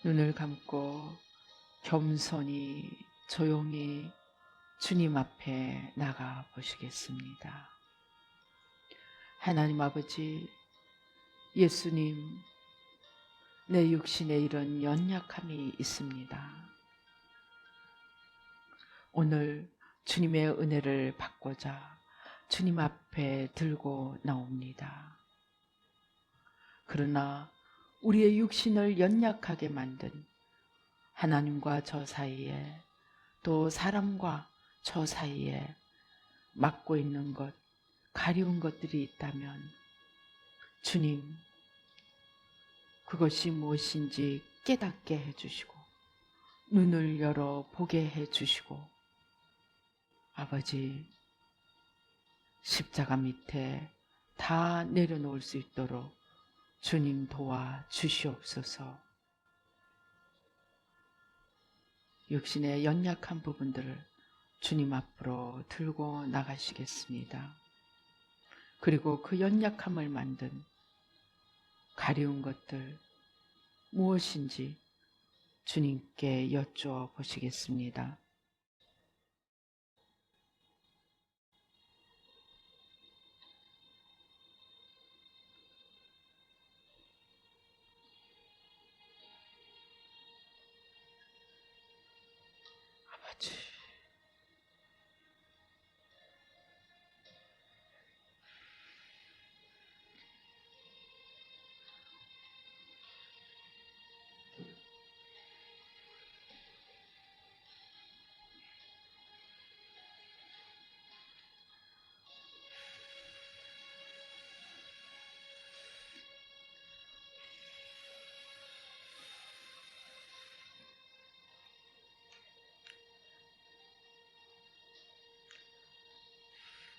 눈을 감고 겸손히 조용히 주님 앞에 나가 보시겠습니다. 하나님 아버지, 예수님, 내 육신에 이런 연약함이 있습니다. 오늘 주님의 은혜를 받고자 주님 앞에 들고 나옵니다. 그러나 우리의 육신을 연약하게 만든 하나님과 저 사이에 또 사람과 저 사이에 막고 있는 것, 가리운 것들이 있다면 주님, 그것이 무엇인지 깨닫게 해주시고 눈을 열어 보게 해주시고 아버지, 십자가 밑에 다 내려놓을 수 있도록 주님 도와 주시옵소서. 육신의 연약한 부분들을 주님 앞으로 들고 나가시겠습니다. 그리고 그 연약함을 만든 가리운 것들 무엇인지 주님께 여쭈어 보시겠습니다. 아버지,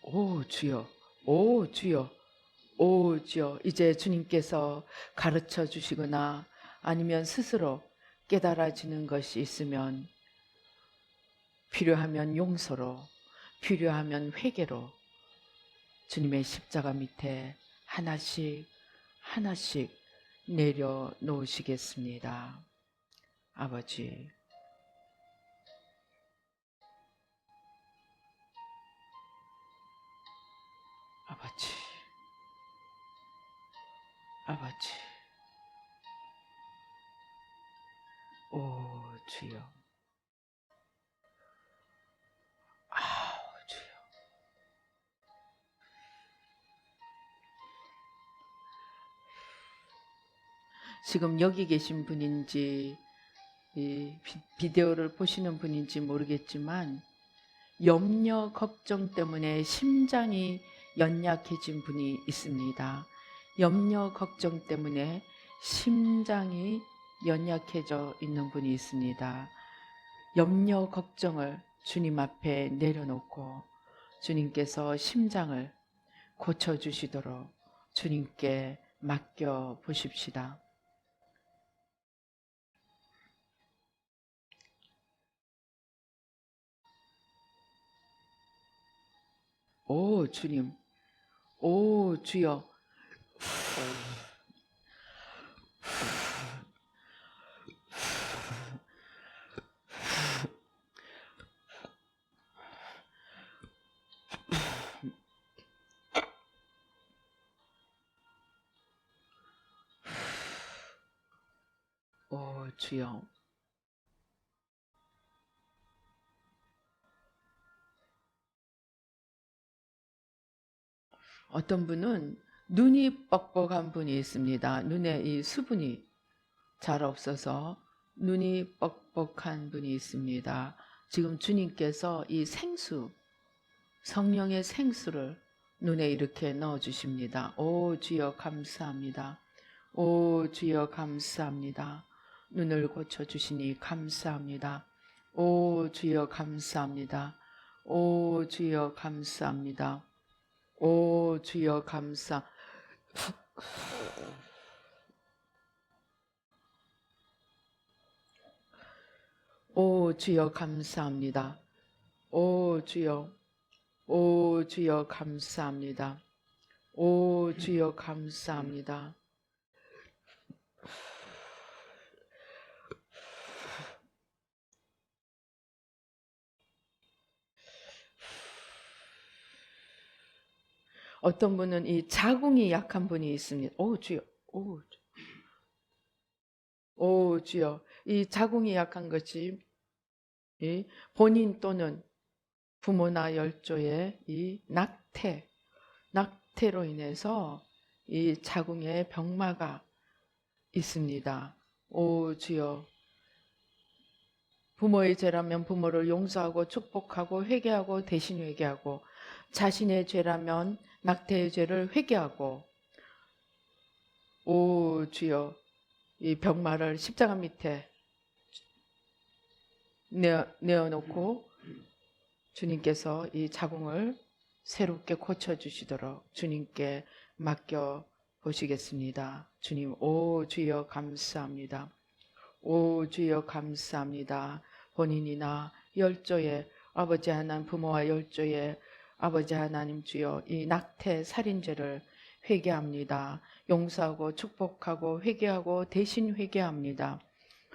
오 주여, 오 주여, 오 주여. 이제 주님께서 가르쳐 주시거나 아니면 스스로 깨달아지는 것이 있으면 필요하면 용서로, 필요하면 회개로 주님의 십자가 밑에 하나씩 하나씩 내려놓으시겠습니다. 아버지, 아버지, 아버지, 오 주여, 아우 주여, 지금 여기 계신 분인지 이 비디오를 보시는 분인지 모르겠지만 염려 걱정 때문에 심장이 연약해진 분이 있습니다. 염려 걱정 때문에 심장이 연약해져 있는 분이 있습니다. 염려 걱정을 주님 앞에 내려놓고 주님께서 심장을 고쳐주시도록 주님께 맡겨 보십시다. 오 주님, 오 주여, 오 주여. 어떤 분은 눈이 뻑뻑한 분이 있습니다. 눈에 이 수분이 잘 없어서 눈이 뻑뻑한 분이 있습니다. 지금 주님께서 이 생수, 성령의 생수를 눈에 이렇게 넣어 주십니다. 오 주여 감사합니다. 오 주여 감사합니다. 눈을 고쳐 주시니 감사합니다. 오 주여 감사합니다. 오 주여 감사합니다. 오 주여 감사. 오 주여 감사합니다. 오 주여, 오 주여 감사합니다. 오 주여 감사합니다. 어떤 분은 이 자궁이 약한 분이 있습니다. 오 주여, 오 주여. 이 자궁이 약한 것이 본인 또는 부모나 열조의 이 낙태로 인해서 이 자궁에 병마가 있습니다. 오 주여. 부모의 죄라면 부모를 용서하고 축복하고 회개하고 대신 회개하고, 자신의 죄라면 낙태의 죄를 회개하고, 오 주여, 이 병마를 십자가 밑에 내어놓고 주님께서 이 자궁을 새롭게 고쳐주시도록 주님께 맡겨 보시겠습니다. 주님, 오 주여 감사합니다. 오 주여 감사합니다. 본인이나 열조의 아버지 하나님, 부모와 열조의 아버지 하나님 주여, 이 낙태 살인죄를 회개합니다. 용서하고 축복하고 회개하고 대신 회개합니다.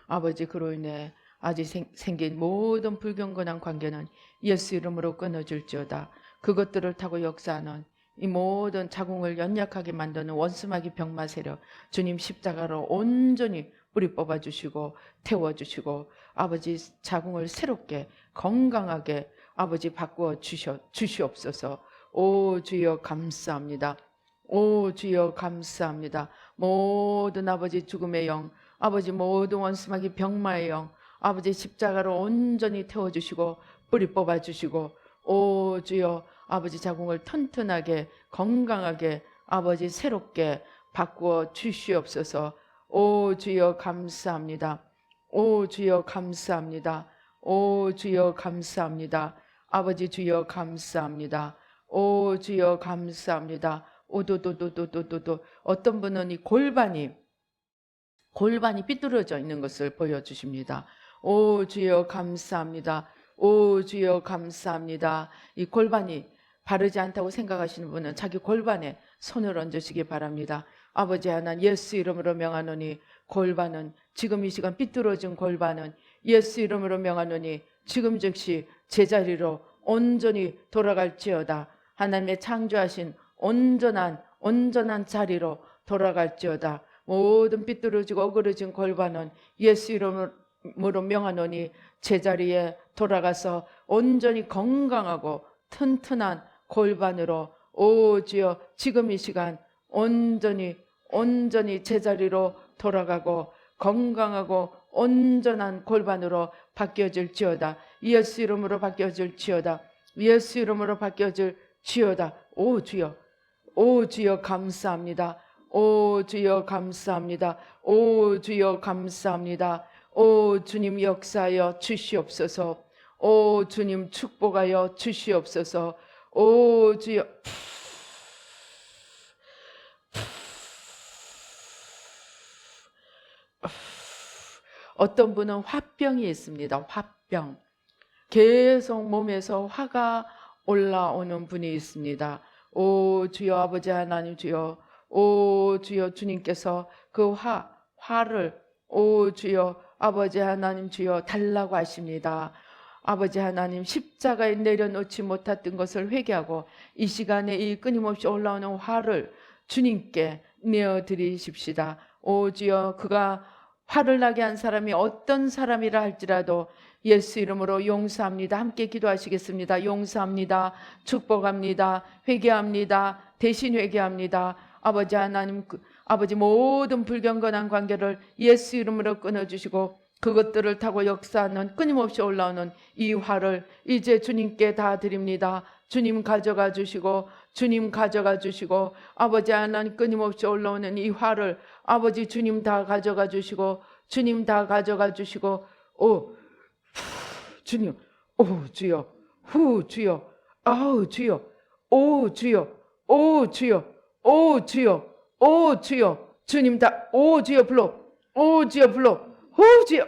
아버지, 그로 인해 아직 생긴 모든 불경건한 관계는 예수 이름으로 끊어질지어다. 그것들을 타고 역사하는 이 모든 자궁을 연약하게 만드는 원수마귀 병마 세력, 주님 십자가로 온전히 뿌리 뽑아주시고 태워주시고, 아버지 자궁을 새롭게 건강하게 아버지 바꾸어 주시옵소서. 오 주여 감사합니다. 오 주여 감사합니다. 모든 아버지 죽음의 영, 아버지 모든 원수마귀 병마의 영, 아버지 십자가로 온전히 태워주시고 뿌리 뽑아주시고, 오 주여 아버지 자궁을 튼튼하게 건강하게 아버지 새롭게 바꾸어 주시옵소서. 오 주여 감사합니다. 오 주여 감사합니다. 오 주여 감사합니다. 아버지 주여 감사합니다. 오 주여 감사합니다. 오도도도도도도. 어떤 분은 이 골반이 삐뚤어져 있는 것을 보여주십니다. 오 주여 감사합니다. 오 주여 감사합니다. 이 골반이 바르지 않다고 생각하시는 분은 자기 골반에 손을 얹으시기 바랍니다. 아버지 하나님, 예수 이름으로 명하노니 골반은, 지금 이 시간 삐뚤어진 골반은 예수 이름으로 명하노니 지금 즉시 제자리로 온전히 돌아갈지어다. 하나님의 창조하신 온전한 자리로 돌아갈지어다. 모든 삐뚤어지고 어그러진 골반은 예수 이름으로 명하노니 제자리에 돌아가서 온전히 건강하고 튼튼한 골반으로, 오 주여 지금 이 시간 온전히 제자리로 돌아가고 건강하고 온전한 골반으로 바뀌어질지어다. 예수 이름으로 바뀌어질지어다. 예수 이름으로 바뀌어질지어다. 오 주여, 오 주여 감사합니다. 오 주여 감사합니다. 오 주여 감사합니다. 오 주님 역사하여 주시옵소서. 오 주님 축복하여 주시옵소서. 오 주여. 어떤 분은 화병이 있습니다. 화병. 계속 몸에서 화가 올라오는 분이 있습니다. 오 주여 아버지 하나님 주여, 오 주여 주님께서 그 화를 오 주여 아버지 하나님 주여 달라고 하십니다. 아버지 하나님 십자가에 내려놓지 못했던 것을 회개하고 이 시간에 이 끊임없이 올라오는 화를 주님께 내어드리십시다. 오 주여 그가 화를 나게 한 사람이 어떤 사람이라 할지라도 예수 이름으로 용서합니다. 함께 기도하시겠습니다. 용서합니다. 축복합니다. 회개합니다. 대신 회개합니다. 아버지 하나님, 아버지 모든 불경건한 관계를 예수 이름으로 끊어주시고 그것들을 타고 역사하는 끊임없이 올라오는 이 화를 이제 주님께 다 드립니다. 주님 가져가 주시고 주님 가져가 주시고 아버지 하나님 끊임없이 올라오는 이 화를 아버지 주님 다 가져가 주시고 주님 다 가져가 주시고 오 주님 오 주여 후 주여 아우 주여 오 주여 오 주여 오 주여 오 주여 주님 다 오 주여 불러 오 주여 불러 오 주여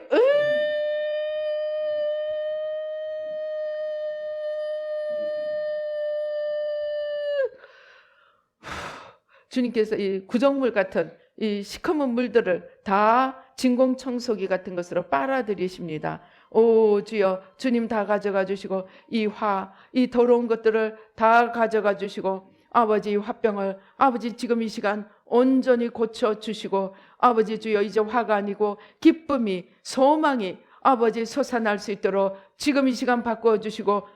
주님께서 이 구정물 같은 이 시커먼 물들을 다 진공청소기 같은 것으로 빨아들이십니다. 오 주여 주님 다 가져가 주시고 이 더러운 것들을 다 가져가 주시고 아버지 화병을 아버지 지금 이 시간 온전히 고쳐주시고 아버지 주여 이제 화가 아니고 기쁨이 소망이 아버지 솟아날 수 있도록 지금 이 시간 바꿔주시고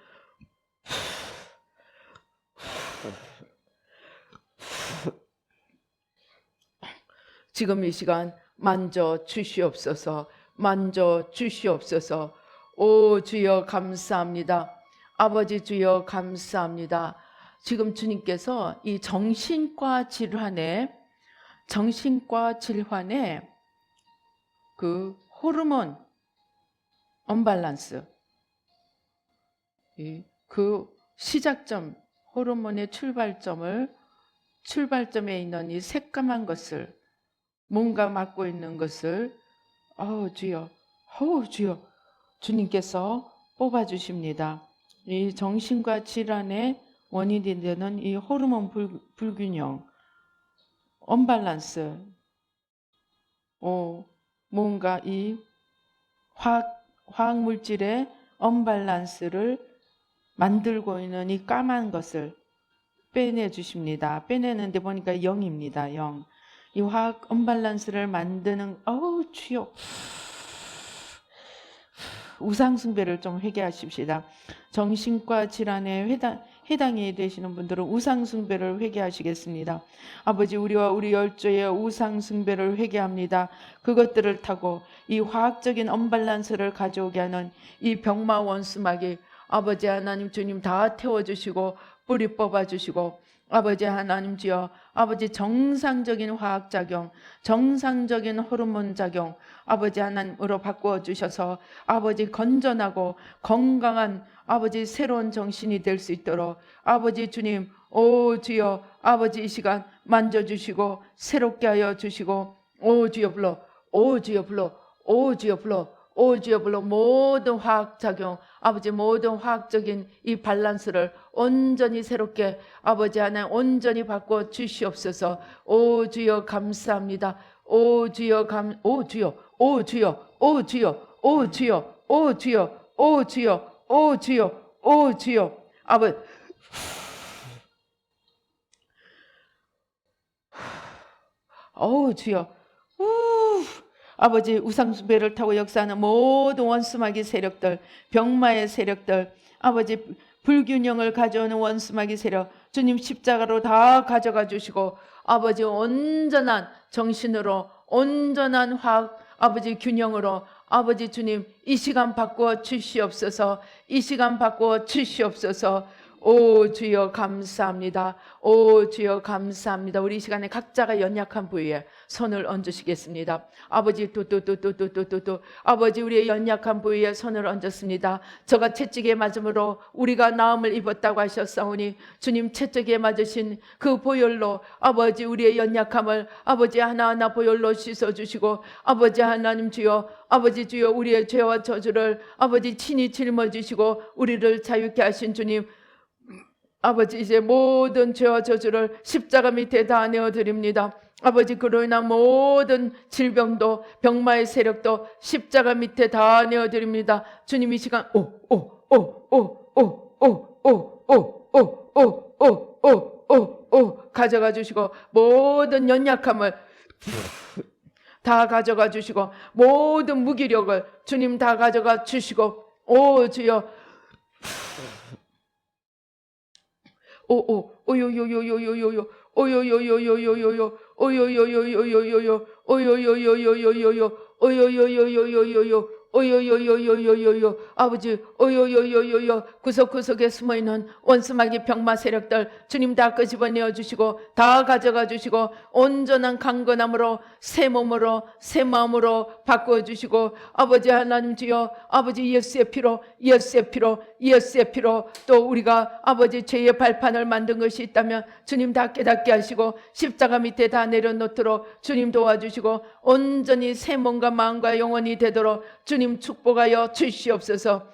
지금 이 시간 만져 주시옵소서. 만져 주시옵소서. 오 주여 감사합니다. 아버지 주여 감사합니다. 지금 주님께서 이 정신과 질환에 그 호르몬 언밸런스 그 시작점 호르몬의 출발점에 있는 이 새까만 것을 뭔가 맡고 있는 것을 주여 주님께서 뽑아주십니다. 이 정신과 질환의 원인이 되는 이 호르몬 불균형 언밸런스 뭔가 이 화학 물질의 언밸런스를 만들고 있는 이 까만 것을 빼내 주십니다. 빼내는데 보니까 0입니다. 0. 이 화학 언밸런스를 만드는 주여 우상숭배를 좀 회개하십시다. 정신과 질환에 해당이 되시는 분들은 우상숭배를 회개하시겠습니다. 아버지 우리와 우리 열조의 우상숭배를 회개합니다. 그것들을 타고 이 화학적인 언밸런스를 가져오게 하는 이 병마 원수마귀 아버지 하나님 주님 다 태워주시고 뿌리 뽑아주시고 아버지 하나님 주여 아버지 정상적인 화학작용 정상적인 호르몬작용 아버지 하나님으로 바꾸어 주셔서 아버지 건전하고 건강한 아버지 새로운 정신이 될 수 있도록 아버지 주님 오 주여 아버지 이 시간 만져주시고 새롭게 하여 주시고 오 주여 불러 오 주여 불러 오 주여 불러 오 주여 불러 모든 화학작용 아버지 모든 화학적인 이 밸런스를 온전히 새롭게 아버지 하나님 온전히 바꿔 주시옵소서. 오 주여 감사합니다. 오 주여 오 주여 오 주여 오 주여 오 주여 오 주여 오 주여 오 주여 오 주여 아버지 오 주여 아버지 우상숭배를 타고 역사하는 모든 원수마귀 세력들 병마의 세력들 아버지 불균형을 가져오는 원수마귀 세력 주님 십자가로 다 가져가 주시고 아버지 온전한 정신으로 온전한 화학 아버지 균형으로 아버지 주님 이 시간 바꾸어 주시옵소서. 이 시간 바꾸어 주시옵소서. 오 주여 감사합니다. 오 주여 감사합니다. 우리 이 시간에 각자가 연약한 부위에 손을 얹으시겠습니다. 아버지 뚜뚜뚜뚜뚜뚜뚜 아버지 우리의 연약한 부위에 손을 얹었습니다. 저가 채찍에 맞음으로 우리가 나음을 입었다고 하셨사오니 주님 채찍에 맞으신 그 보혈로 아버지 우리의 연약함을 아버지 하나하나 보혈로 씻어주시고 아버지 하나님 주여 아버지 주여 우리의 죄와 저주를 아버지 친히 짊어지시고 우리를 자유케 하신 주님 아버지 이제 모든 죄와 저주를 십자가 밑에 다 내어드립니다. 아버지 그로 인한 모든 질병도 병마의 세력도 십자가 밑에 다 내어드립니다. 주님 이 시간 가져가 주시고 모든 연약함을 다 가져가 주시고 모든 무기력을 주님 다 가져가 주시고 오 주여 오요요요요요요요 오요요요요요요요 오요요요요요요요 오요요요요요요요 오요요요요요요요 오요요요요요요요 아버지 오요요요요요 구석구석에 숨어있는 원수마귀 병마 세력들 주님 다 끄집어내어 주시고 다 가져가 주시고 온전한 강건함으로 새 몸으로 새 마음으로 바꾸어 주시고 아버지 하나님 주여 아버지 예수의 피로 예수의 피로 예수의 피로 또 우리가 아버지 죄의 발판을 만든 것이 있다면 주님 다 깨닫게 하시고 십자가 밑에 다 내려놓도록 주님 도와주시고 온전히 새 몸과 마음과 영혼이 되도록 주님 축복하여 주시옵소서.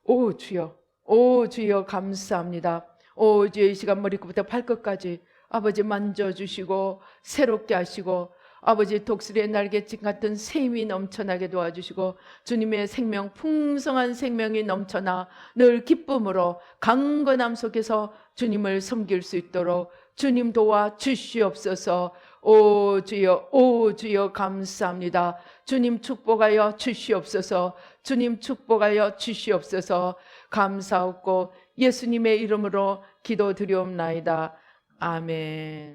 오 주여 감사합니다. 오 주여 이 시간 머리끝부터 발끝까지 아버지 만져주시고 새롭게 하시고 아버지 독수리의 날개짓 같은 새 힘이 넘쳐나게 도와주시고 주님의 생명 풍성한 생명이 넘쳐나 늘 기쁨으로 강건함 속에서 주님을 섬길 수 있도록 주님 도와 주시옵소서. 오 주여 감사합니다. 주님 축복하여 주시옵소서. 주님 축복하여 주시옵소서. 감사하고 예수님의 이름으로 기도드리옵나이다. 아멘.